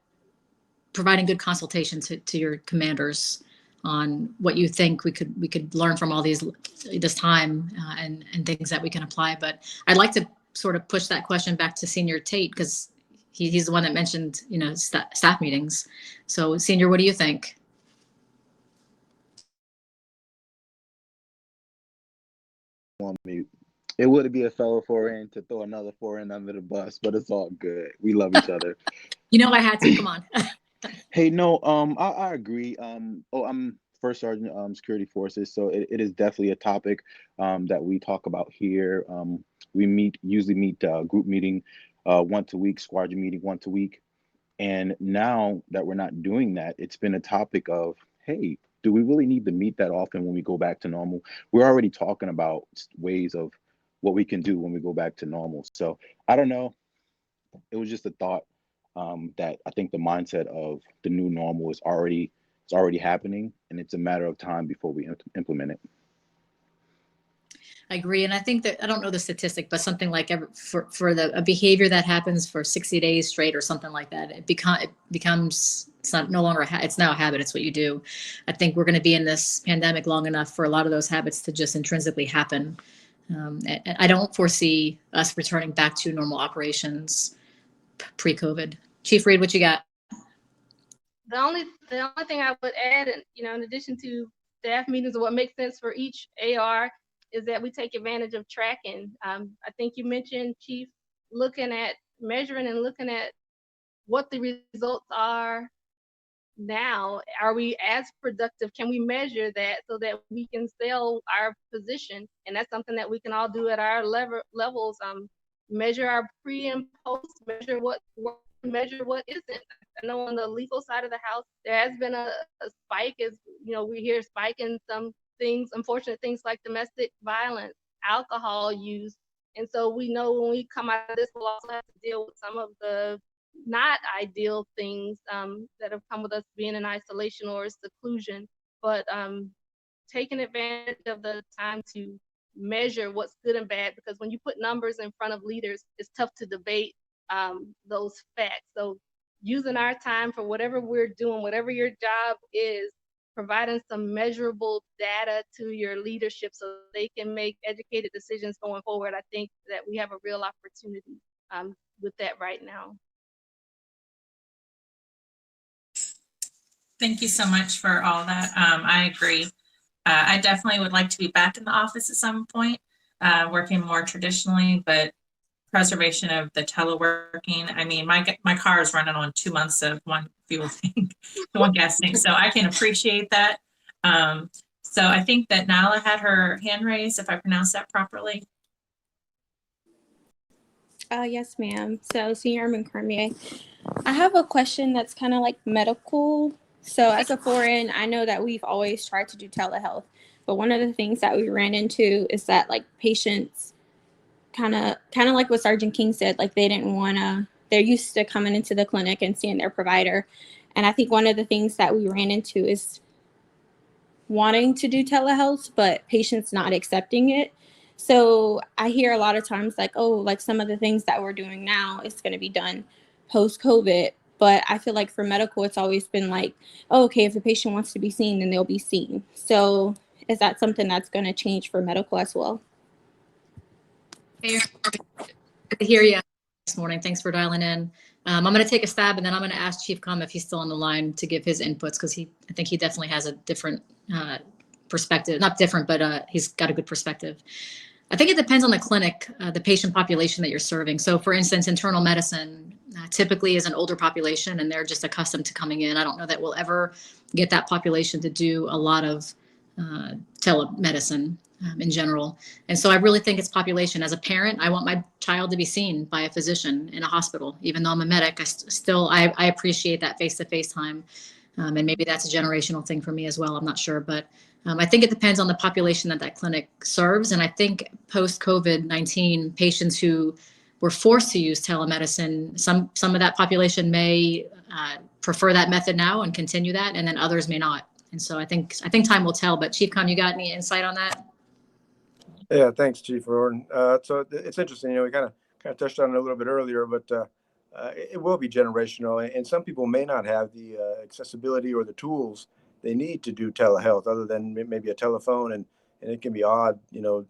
providing good consultation to your commanders on what you think we could learn from all this time and things that we can apply. But I'd like to sort of push that question back to Senior Tate, because he's the one that mentioned, staff meetings. So Senior, what do you think? On mute. It would be a fellow foreign to throw another foreign under the bus, but it's all good. We love each other. I had to, come on. Hey, no, I agree. I'm First Sergeant, Security Forces, so it is definitely a topic that we talk about here. We usually meet group meeting once a week, squadron meeting once a week. And now that we're not doing that, it's been a topic of, hey, do we really need to meet that often when we go back to normal? We're already talking about ways of what we can do when we go back to normal. So I don't know. It was just a thought that I think the mindset of the new normal is already happening, and it's a matter of time before we implement it. I agree. And I think that, I don't know the statistic, but something like for a behavior that happens for 60 days straight or something like that, it becomes, it's not no longer, it's now a habit. It's what you do. I think we're going to be in this pandemic long enough for a lot of those habits to just intrinsically happen. And I don't foresee us returning back to normal operations pre-COVID. Chief Reed, what you got? The only thing I would add, and in addition to staff meetings and what makes sense for each AR, is that we take advantage of tracking. I think you mentioned, Chief, looking at measuring and looking at what the results are now. Are we as productive? Can we measure that so that we can sell our position? And that's something that we can all do at our levels. Measure our pre and post, measure what works, measure what isn't. I know on the legal side of the house, there has been a spike, as we hear a spike in some things, unfortunate things like domestic violence, alcohol use. And so we know when we come out of this, we'll also have to deal with some of the not ideal things that have come with us being in isolation or seclusion. But taking advantage of the time to measure what's good and bad, because when you put numbers in front of leaders, it's tough to debate those facts. So using our time for whatever we're doing, whatever your job is, providing some measurable data to your leadership so they can make educated decisions going forward. I think that we have a real opportunity with that right now. Thank you so much for all that. I agree. I definitely would like to be back in the office at some point, working more traditionally, but preservation of the teleworking. I mean, my car is running on 2 months of one fuel tank, one gas tank, so I can appreciate that. So I think that Nala had her hand raised, if I pronounced that properly. Yes, ma'am. So, Senior Airman Cormier, I have a question that's kind of like medical. So, as a foreign, I know that we've always tried to do telehealth, but one of the things that we ran into is that like patients kind of like what Sergeant King said, like they didn't want to, they're used to coming into the clinic and seeing their provider. And I think one of the things that we ran into is wanting to do telehealth, but patients not accepting it. So I hear a lot of times like, oh, like some of the things that we're doing now is going to be done post-COVID. But I feel like for medical, it's always been like, oh, okay, if the patient wants to be seen, then they'll be seen. So is that something that's going to change for medical as well? Good to hear you this morning. Thanks for dialing in. I'm going to take a stab, and then I'm going to ask Chief Com if he's still on the line to give his inputs, because I think he definitely has a different perspective. Not different, but he's got a good perspective. I think it depends on the clinic, the patient population that you're serving. So, for instance, internal medicine typically is an older population, and they're just accustomed to coming in. I don't know that we'll ever get that population to do a lot of telemedicine in general. And so I really think it's population. As a parent, I want my child to be seen by a physician in a hospital. Even though I'm a medic, I appreciate that face-to-face time. And maybe that's a generational thing for me as well. I'm not sure, but I think it depends on the population that clinic serves. And I think post-COVID-19, patients who were forced to use telemedicine, some of that population may prefer that method now and continue that, and then others may not. And so I think time will tell. But Chief Com, you got any insight on that? Yeah, thanks, Chief Riordan. So it's interesting. We kind of touched on it a little bit earlier, but it will be generational, and some people may not have the accessibility or the tools they need to do telehealth, other than maybe a telephone, and it can be odd,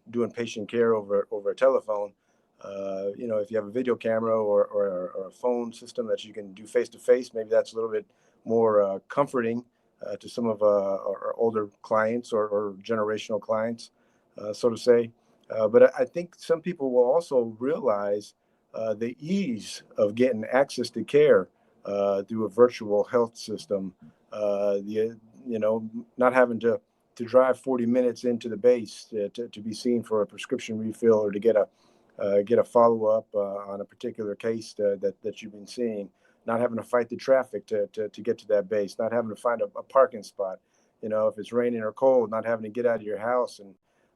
doing patient care over a telephone. If you have a video camera or a phone system that you can do face to face, maybe that's a little bit more comforting to some of our older clients or generational clients. So to say. But I think some people will also realize the ease of getting access to care through a virtual health system. Not having to drive 40 minutes into the base to be seen for a prescription refill or to get a follow-up on a particular case that you've been seeing. Not having to fight the traffic to get to that base. Not having to find a parking spot. If it's raining or cold, not having to get out of your house and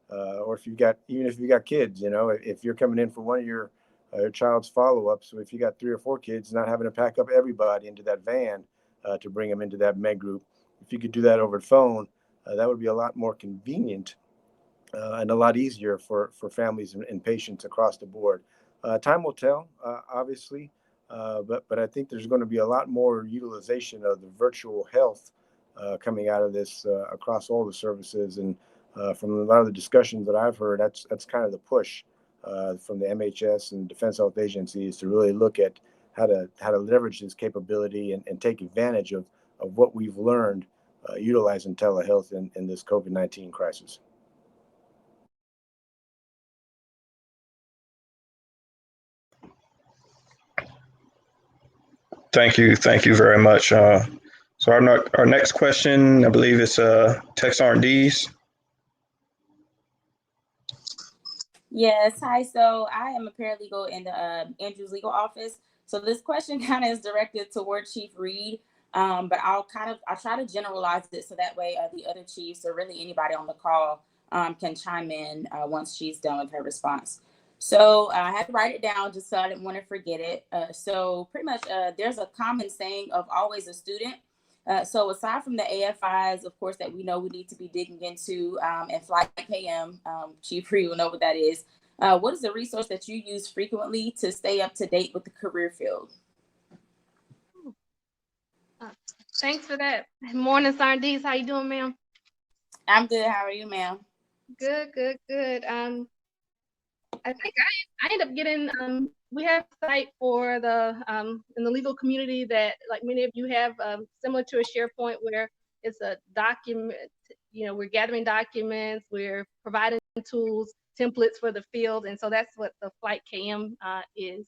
or if you've got kids, if you're coming in for one of your child's follow-ups, so if you got 3 or 4 kids, not having to pack up everybody into that van to bring them into that med group. If you could do that over the phone, that would be a lot more convenient and a lot easier for families and patients across the board. Time will tell, obviously, but I think there's going to be a lot more utilization of the virtual health coming out of this across all the services. And from a lot of the discussions that I've heard, that's kind of the push from the MHS and Defense Health Agencies to really look at how to leverage this capability and take advantage of what we've learned utilizing telehealth in this COVID-19 crisis. Thank you very much. So our next question, I believe, is text R&Ds. Yes, hi. So I am a paralegal in the Andrews legal office. So this question kind of is directed toward Chief Reed, but I'll try to generalize it so that way the other chiefs or really anybody on the call can chime in once she's done with her response. So I had to write it down just so I didn't want to forget it. So pretty much there's a common saying of always a student. So aside from the AFIs, of course, that we know we need to be digging into and Flight KM, Chief Reed will know what that is. What is the resource that you use frequently to stay up to date with the career field? Thanks for that. Morning, Sardees. How you doing, ma'am? I'm good. How are you, ma'am? Good. I think I end up getting, we have a site for the, in the legal community that, like many of you have, similar to a SharePoint where it's a document, we're gathering documents, we're providing tools, templates for the field. And so that's what the Flight KM is.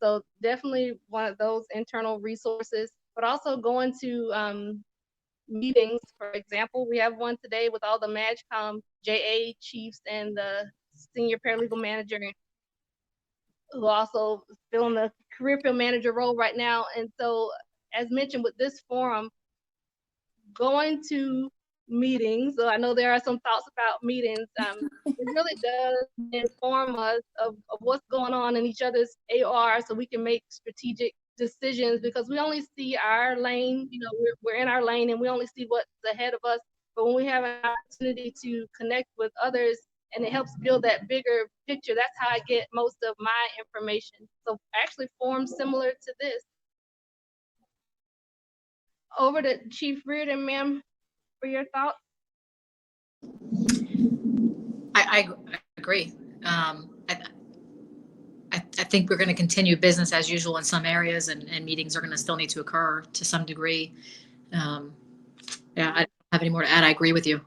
So definitely one of those internal resources, but also going to meetings. For example, we have one today with all the MAGCOM JA chiefs and the senior paralegal manager who also filling the career field manager role right now. And so, as mentioned with this forum, going to meetings, so I know there are some thoughts about meetings, it really does inform us of what's going on in each other's AR so we can make strategic decisions, because we only see our lane, we're in our lane and we only see what's ahead of us. But when we have an opportunity to connect with others and it helps build that bigger picture, that's how I get most of my information. So actually forms similar to this. Over to Chief Reardon, ma'am, for your thoughts. I agree. I think we're going to continue business as usual in some areas, and meetings are going to still need to occur to some degree. Yeah, I don't have any more to add. I agree with you.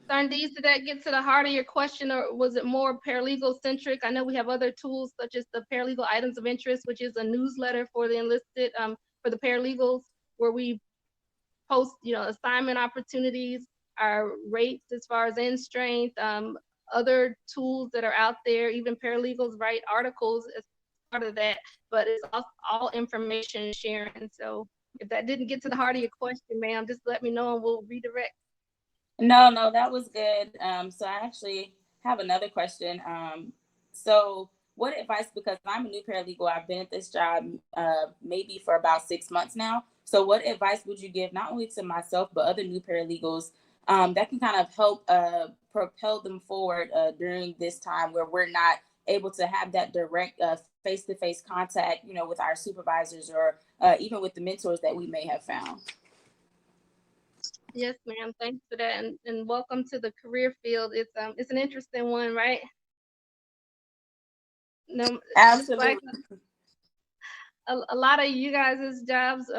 Sardees, did that get to the heart of your question, or was it more paralegal centric? I know we have other tools such as the Paralegal Items of Interest, which is a newsletter for the enlisted, for the paralegals, where we post, assignment opportunities, our rates as far as end strength, other tools that are out there. Even paralegals write articles as part of that, but it's all information sharing. So if that didn't get to the heart of your question, ma'am, just let me know and we'll redirect. No, that was good. So I actually have another question. So what advice, because I'm a new paralegal, I've been at this job maybe for about 6 months now. So what advice would you give not only to myself, but other new paralegals that can kind of help propel them forward during this time where we're not able to have that direct face-to-face contact, with our supervisors or even with the mentors that we may have found? Yes, ma'am. Thanks for that, and welcome to the career field. It's an interesting one, right? No, absolutely. Like a lot of you guys' jobs,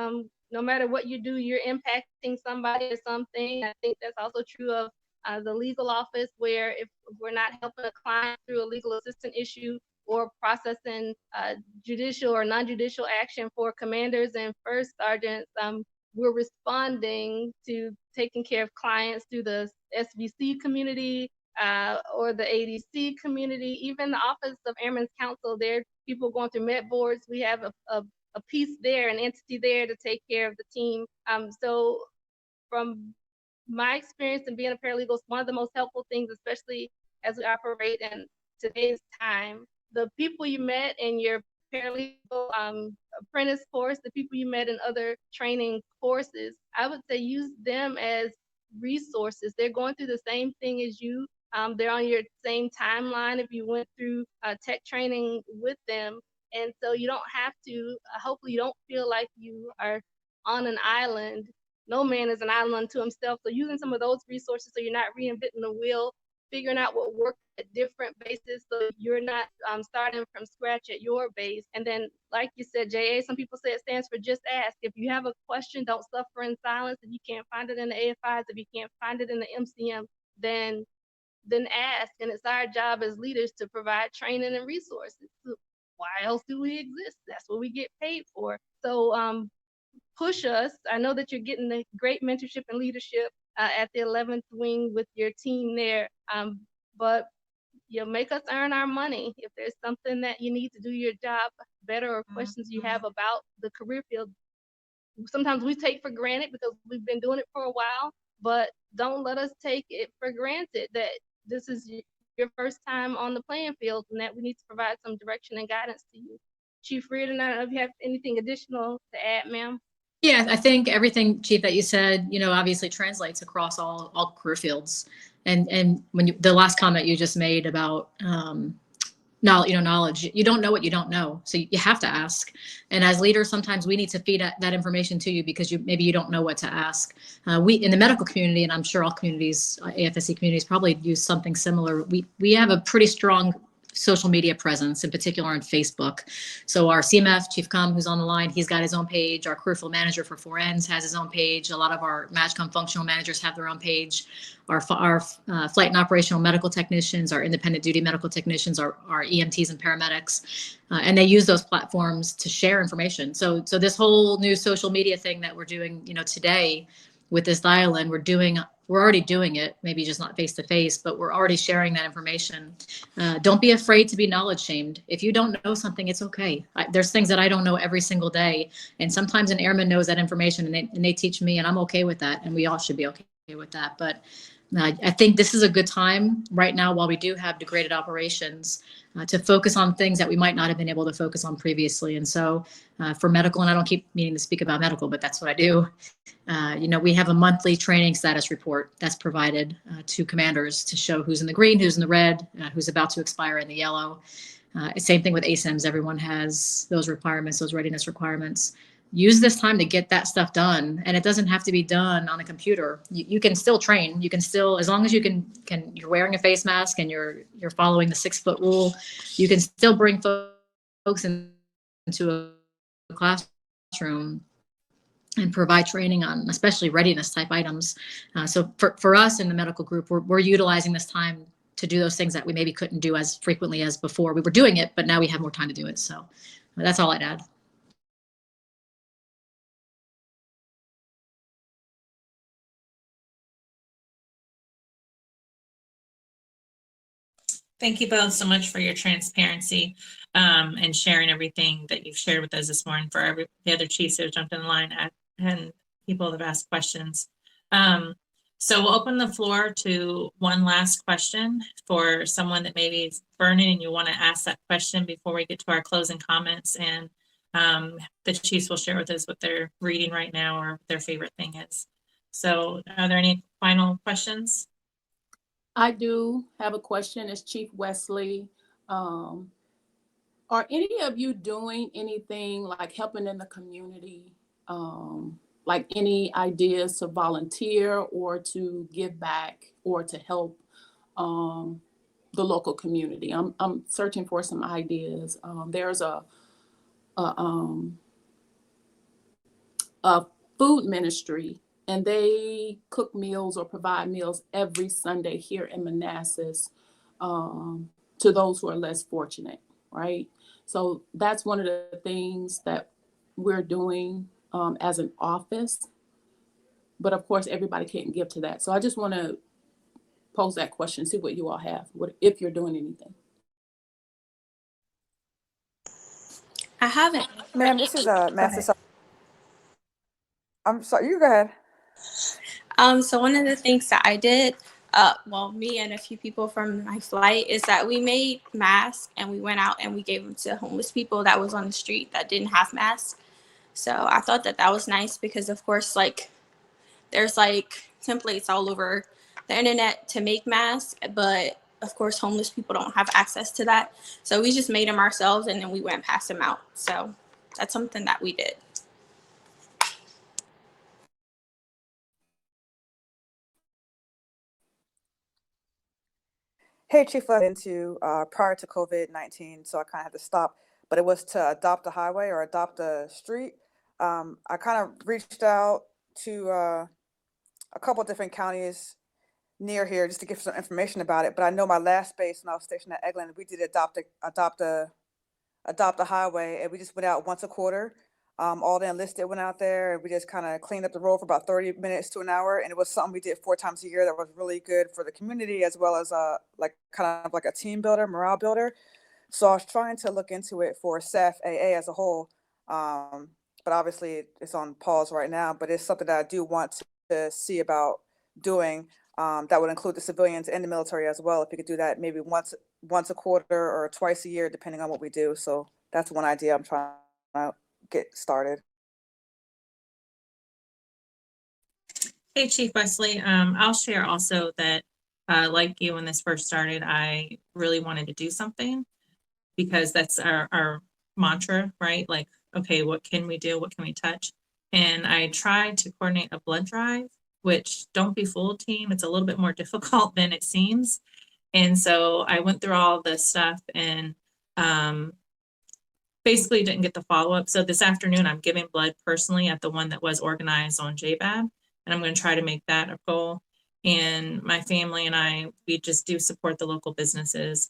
no matter what you do, you're impacting somebody or something. I think that's also true of the legal office, where if we're not helping a client through a legal assistant issue or processing judicial or non-judicial action for commanders and first sergeants, we're responding to taking care of clients through the SVC community or the ADC community, even the Office of Airmen's Counsel. There are people going through Met boards. We have a piece there, an entity there to take care of the team. So from my experience in being a paralegal, it's one of the most helpful things, especially as we operate in today's time. The people you met in your paralegal apprentice course, the people you met in other training courses, I would say use them as resources. They're going through the same thing as you. They're on your same timeline if you went through tech training with them. And so you don't have to, hopefully you don't feel like you are on an island. No man is an island unto himself. So using some of those resources so you're not reinventing the wheel, figuring out what works at different bases so you're not starting from scratch at your base. And then, like you said, JA, some people say it stands for just ask. If you have a question, don't suffer in silence. If you can't find it in the AFIs, if you can't find it in the MCM, then ask. And it's our job as leaders to provide training and resources. Why else do we exist? That's what we get paid for. So push us. I know that you're getting the great mentorship and leadership at the 11th wing with your team there. But you know, make us earn our money. If there's something that you need to do your job better or questions you have about the career field, sometimes we take for granted because we've been doing it for a while, but don't let us take it for granted that this is your first time on the playing field and that we need to provide some direction and guidance to you. Chief Reardon, I don't know if you have anything additional to add, ma'am. Yeah, I think everything, Chief, that you said, you know, obviously translates across all career fields. And when the last comment you just made about knowledge, you don't know what you don't know, so you have to ask. And as leaders, sometimes we need to feed that information to you because maybe you don't know what to ask. We in the medical community, and I'm sure all communities, AFSC communities, probably use something similar. We have a pretty strong social media presence, in particular on Facebook. So our CMF, Chief Com, who's on the line, he's got his own page. Our career field manager for 4Ns has his own page. A lot of our MSgt functional managers have their own page. Our flight and operational medical technicians, our independent duty medical technicians, our EMTs and paramedics, and they use those platforms to share information. So this whole new social media thing that we're doing, you know, today with this dial-in, we're already doing it, maybe just not face to face, but we're already sharing that information. Don't be afraid to be knowledge shamed. If you don't know something, it's okay. There's things that I don't know every single day. And sometimes an airman knows that information and they teach me, and I'm okay with that. And we all should be okay with that. But I think this is a good time right now, while we do have degraded operations, to focus on things that we might not have been able to focus on previously. And so for medical, and I don't keep meaning to speak about medical, but that's what I do. You know, we have a monthly training status report that's provided to commanders to show who's in the green, who's in the red, who's about to expire in the yellow. Same thing with ASIMs. Everyone has those requirements, those readiness requirements. Use this time to get that stuff done. And it doesn't have to be done on a computer. You can still train. You can still, as long as you you're wearing a face mask and you're following the 6-foot rule, you can still bring folks into a classroom and provide training on especially readiness type items. So for us in the medical group, we're utilizing this time to do those things that we maybe couldn't do as frequently as before. We were doing it, but now we have more time to do it. So that's all I'd add. Thank you both so much for your transparency and sharing everything that you've shared with us this morning, for the other chiefs who have jumped in the line and people that have asked questions. So we'll open the floor to one last question for someone that maybe is burning and you want to ask that question before we get to our closing comments. And the chiefs will share with us what they're reading right now or their favorite thing is. So are there any final questions? I do have a question as Chief Wesley. Are any of you doing anything like helping in the community? Like any ideas to volunteer or to give back or to help the local community? I'm searching for some ideas. There's a food ministry, and they cook meals or provide meals every Sunday here in Manassas to those who are less fortunate, right? So that's one of the things that we're doing as an office. But of course, everybody can't give to that. So I just want to pose that question, see what you all have, if you're doing anything. I haven't. Ma'am, this is Master. I'm sorry, you go ahead. So one of the things that I did well, me and a few people from my flight, is that we made masks and we went out and we gave them to homeless people that was on the street that didn't have masks. So I thought that that was nice because, of course, like there's like templates all over the internet to make masks, but of course, homeless people don't have access to that. So we just made them ourselves and then we went and passed them out. So that's something that we did. Hey, Chief, into prior to COVID-19, so I kind of had to stop, but it was to adopt a highway or adopt a street. I kind of reached out to a couple different counties near here just to get some information about it. But I know my last base when I was stationed at Eglin, we did adopt a highway, and we just went out once a quarter. All the enlisted went out there, and we just kind of cleaned up the road for about 30 minutes to an hour. And it was something we did 4 times a year that was really good for the community, as well as like kind of like a team builder, morale builder. So I was trying to look into it for SAF AA as a whole. But obviously it's on pause right now, but it's something that I do want to see about doing. That would include the civilians and the military as well. If we could do that maybe once a quarter or twice a year, depending on what we do. So that's one idea I'm trying to get started. Hey, Chief Wesley, I'll share also that like you, when this first started, I really wanted to do something because that's our mantra, right? Like, okay, what can we do? What can we touch? And I tried to coordinate a blood drive, which, don't be fooled, team, it's a little bit more difficult than it seems. And so I went through all this stuff and basically didn't get the follow-up. So this afternoon, I'm giving blood personally at the one that was organized on JBAB, and I'm going to try to make that a goal. And my family and I, we just do support the local businesses.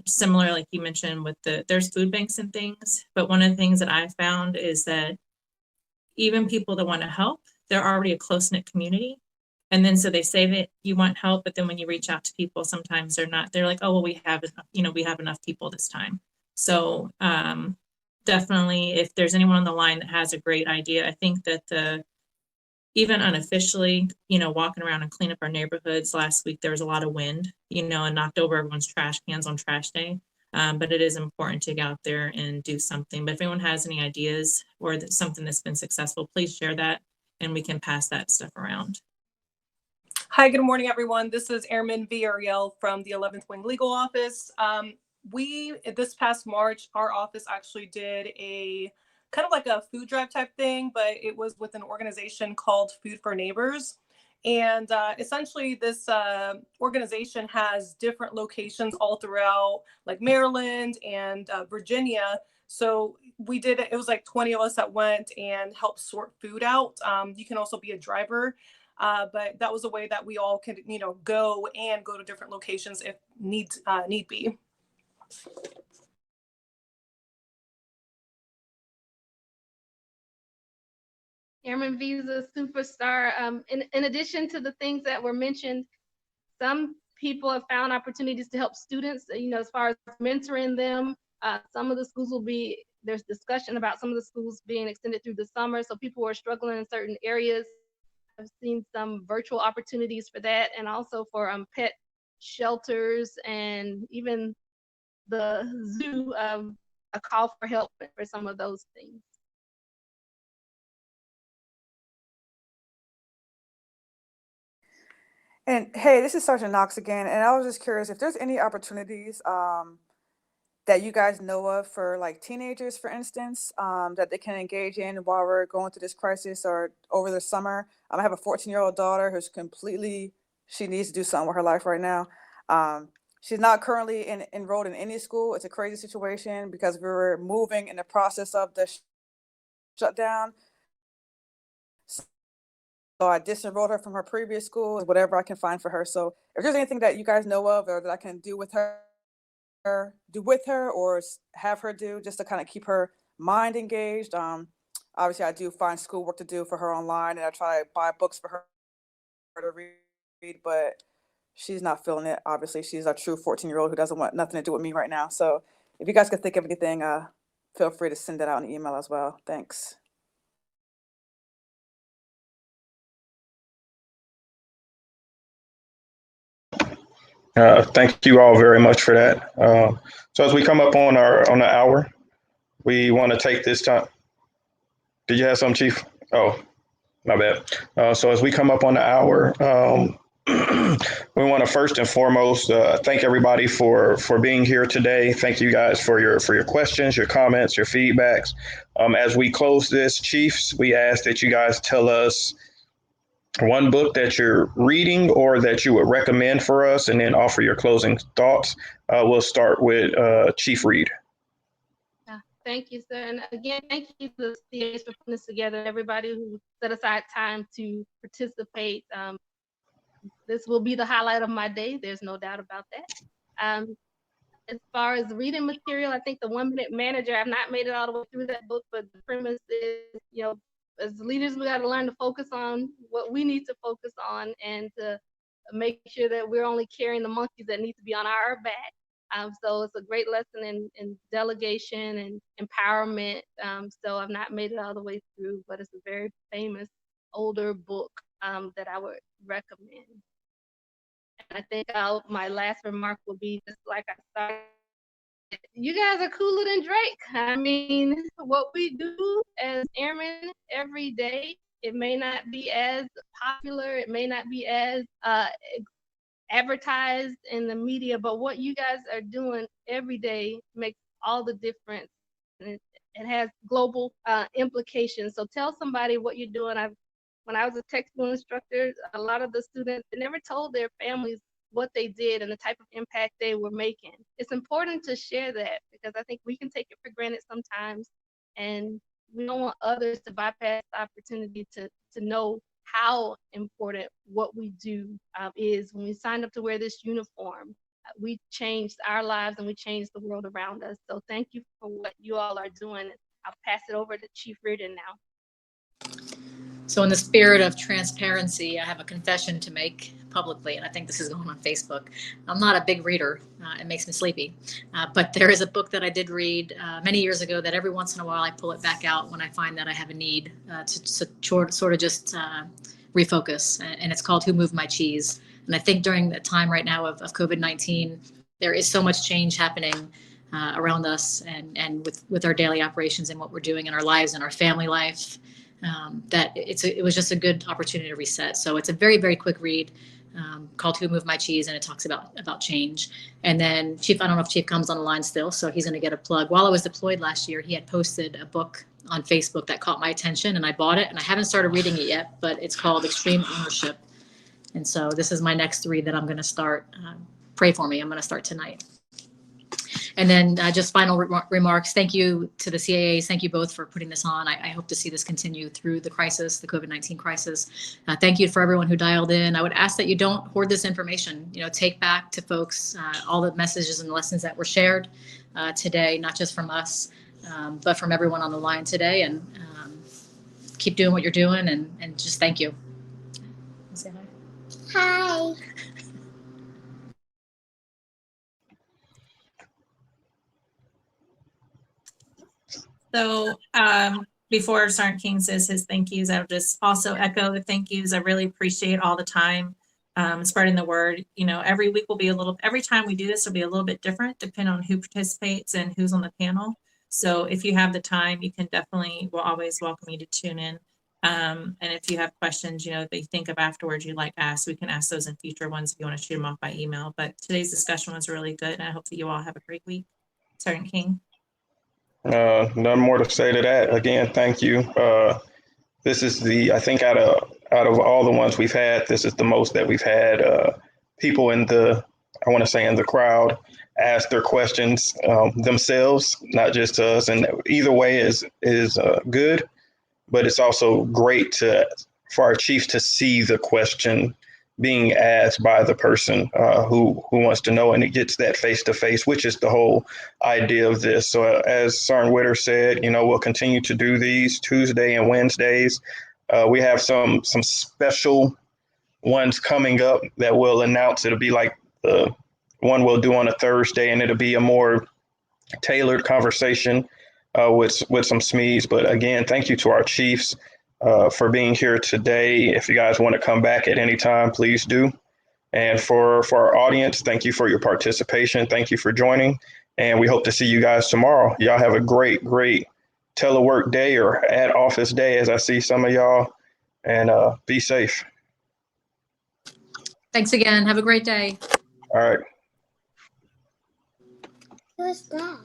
Similar, like you mentioned, with there's food banks and things, but one of the things that I found is that even people that want to help, they're already a close-knit community. And then so they say that you want help, but then when you reach out to people, sometimes they're like, oh, well, we have enough, we have enough people this time. So definitely, if there's anyone on the line that has a great idea, I think that even unofficially, walking around and clean up our neighborhoods last week, there was a lot of wind, and knocked over everyone's trash cans on trash day. But it is important to get out there and do something. But if anyone has any ideas or something that's been successful, please share that and we can pass that stuff around. Hi, good morning, everyone. This is Airman V. Ariel from the 11th Wing Legal Office. This past March, our office actually did a kind of like a food drive type thing, but it was with an organization called Food for Neighbors. And essentially this organization has different locations all throughout like Maryland and Virginia. So we did it. It was like 20 of us that went and helped sort food out. You can also be a driver. But that was a way that we all could, go to different locations if need be. Airman V is a superstar. In addition to the things that were mentioned, some people have found opportunities to help students, as far as mentoring them. Some of the schools there's discussion about some of the schools being extended through the summer. So people who are struggling in certain areas. I've seen some virtual opportunities for that, and also for pet shelters and even the zoo, a call for help for some of those things. And hey, this is Sergeant Knox again, and I was just curious if there's any opportunities that you guys know of for like teenagers, for instance, that they can engage in while we're going through this crisis or over the summer. I have a 14-year-old daughter who's she needs to do something with her life right now. She's not currently enrolled in any school. It's a crazy situation because we were moving in the process of the shutdown. So I disenrolled her from her previous school, whatever I can find for her. So if there's anything that you guys know of or that I can do with her or have her do just to kind of keep her mind engaged. Obviously I do find schoolwork to do for her online, and I try to buy books for her to read, but she's not feeling it. Obviously she's a true 14-year-old who doesn't want nothing to do with me right now. So if you guys could think of anything, feel free to send that out in the email as well. Thanks. Thank you all very much for that. So as we come up on the hour, we want to take this time. Did you have some, Chief? Oh, my bad. So as we come up on the hour, we want to first and foremost thank everybody for being here today. Thank you guys for your questions, your comments, your feedbacks. As we close this, Chiefs, we ask that you guys tell us one book that you're reading or that you would recommend for us, and then offer your closing thoughts. We'll start with Chief Reed. Thank you, sir. And again, thank you to the CAs for putting this together, everybody who set aside time to participate. This will be the highlight of my day. There's no doubt about that. As far as reading material, I think the 1 Minute Manager, I've not made it all the way through that book, but the premise is, as leaders, we got to learn to focus on what we need to focus on and to make sure that we're only carrying the monkeys that need to be on our back. So it's a great lesson in delegation and empowerment. So I've not made it all the way through, but it's a very famous older book that I would recommend. And I think my last remark will be just like I started. You guys are cooler than Drake. I mean, what we do as airmen every day, it may not be as popular, it may not be as advertised in the media, but what you guys are doing every day makes all the difference. And it has global implications. So tell somebody what you're doing. When I was a textbook instructor, a lot of the students, they never told their families what they did and the type of impact they were making. It's important to share that because I think we can take it for granted sometimes, and we don't want others to bypass the opportunity to know how important what we do is. When we signed up to wear this uniform, we changed our lives and we changed the world around us. So thank you for what you all are doing. I'll pass it over to Chief Reardon now. So in the spirit of transparency, I have a confession to make publicly, and I think this is going on Facebook. I'm not a big reader. It makes me sleepy. But there is a book that I did read many years ago that every once in a while I pull it back out when I find that I have a need to sort of just refocus. And it's called Who Moved My Cheese? And I think during the time right now of COVID-19, there is so much change happening around us and with our daily operations and what we're doing in our lives and our family life. That it was just a good opportunity to reset. So it's a very, very quick read called Who Moved My Cheese, and it talks about change. And then Chief, I don't know if Chief comes on the line still, so he's going to get a plug. While I was deployed last year, he had posted a book on Facebook that caught my attention, and I bought it, and I haven't started reading it yet, but it's called Extreme Ownership. And so this is my next read that I'm going to start. Pray for me. I'm going to start tonight. And then just final remarks. Thank you to the CAAs. Thank you both for putting this on. I hope to see this continue through the crisis, the COVID-19 crisis. Thank you for everyone who dialed in. I would ask that you don't hoard this information. Take back to folks all the messages and lessons that were shared today, not just from us, but from everyone on the line today. And keep doing what you're doing, and just thank you. Say hi. Hi. So before Sergeant King says his thank yous, I'll just also echo the thank yous. I really appreciate all the time spreading the word. Every week will be every time we do this will be a little bit different depending on who participates and who's on the panel. So if you have the time, you can we'll always welcome you to tune in. And if you have questions, that you think of afterwards you'd like to ask, we can ask those in future ones if you want to shoot them off by email. But today's discussion was really good, and I hope that you all have a great week. Sergeant King. None more to say to that. Again, thank you. This is I think out of all the ones we've had, this is the most that we've had people in the crowd ask their questions themselves, not just to us. And either way is good, but it's also great for our chiefs to see the question being asked by the person who wants to know, and it gets that face-to-face, which is the whole idea of this. So as Sergeant Witter said, we'll continue to do these Tuesday and Wednesdays. We have some special ones coming up that we'll announce. It'll be like the one we'll do on a Thursday, and it'll be a more tailored conversation with some SMEs. But again, thank you to our chiefs for being here today. If you guys want to come back at any time, please do. And for our audience, thank you for your participation. Thank you for joining. And we hope to see you guys tomorrow. Y'all have a great telework day or at office day, as I see some of y'all. And be safe. Thanks again. Have a great day. All right. Who's that?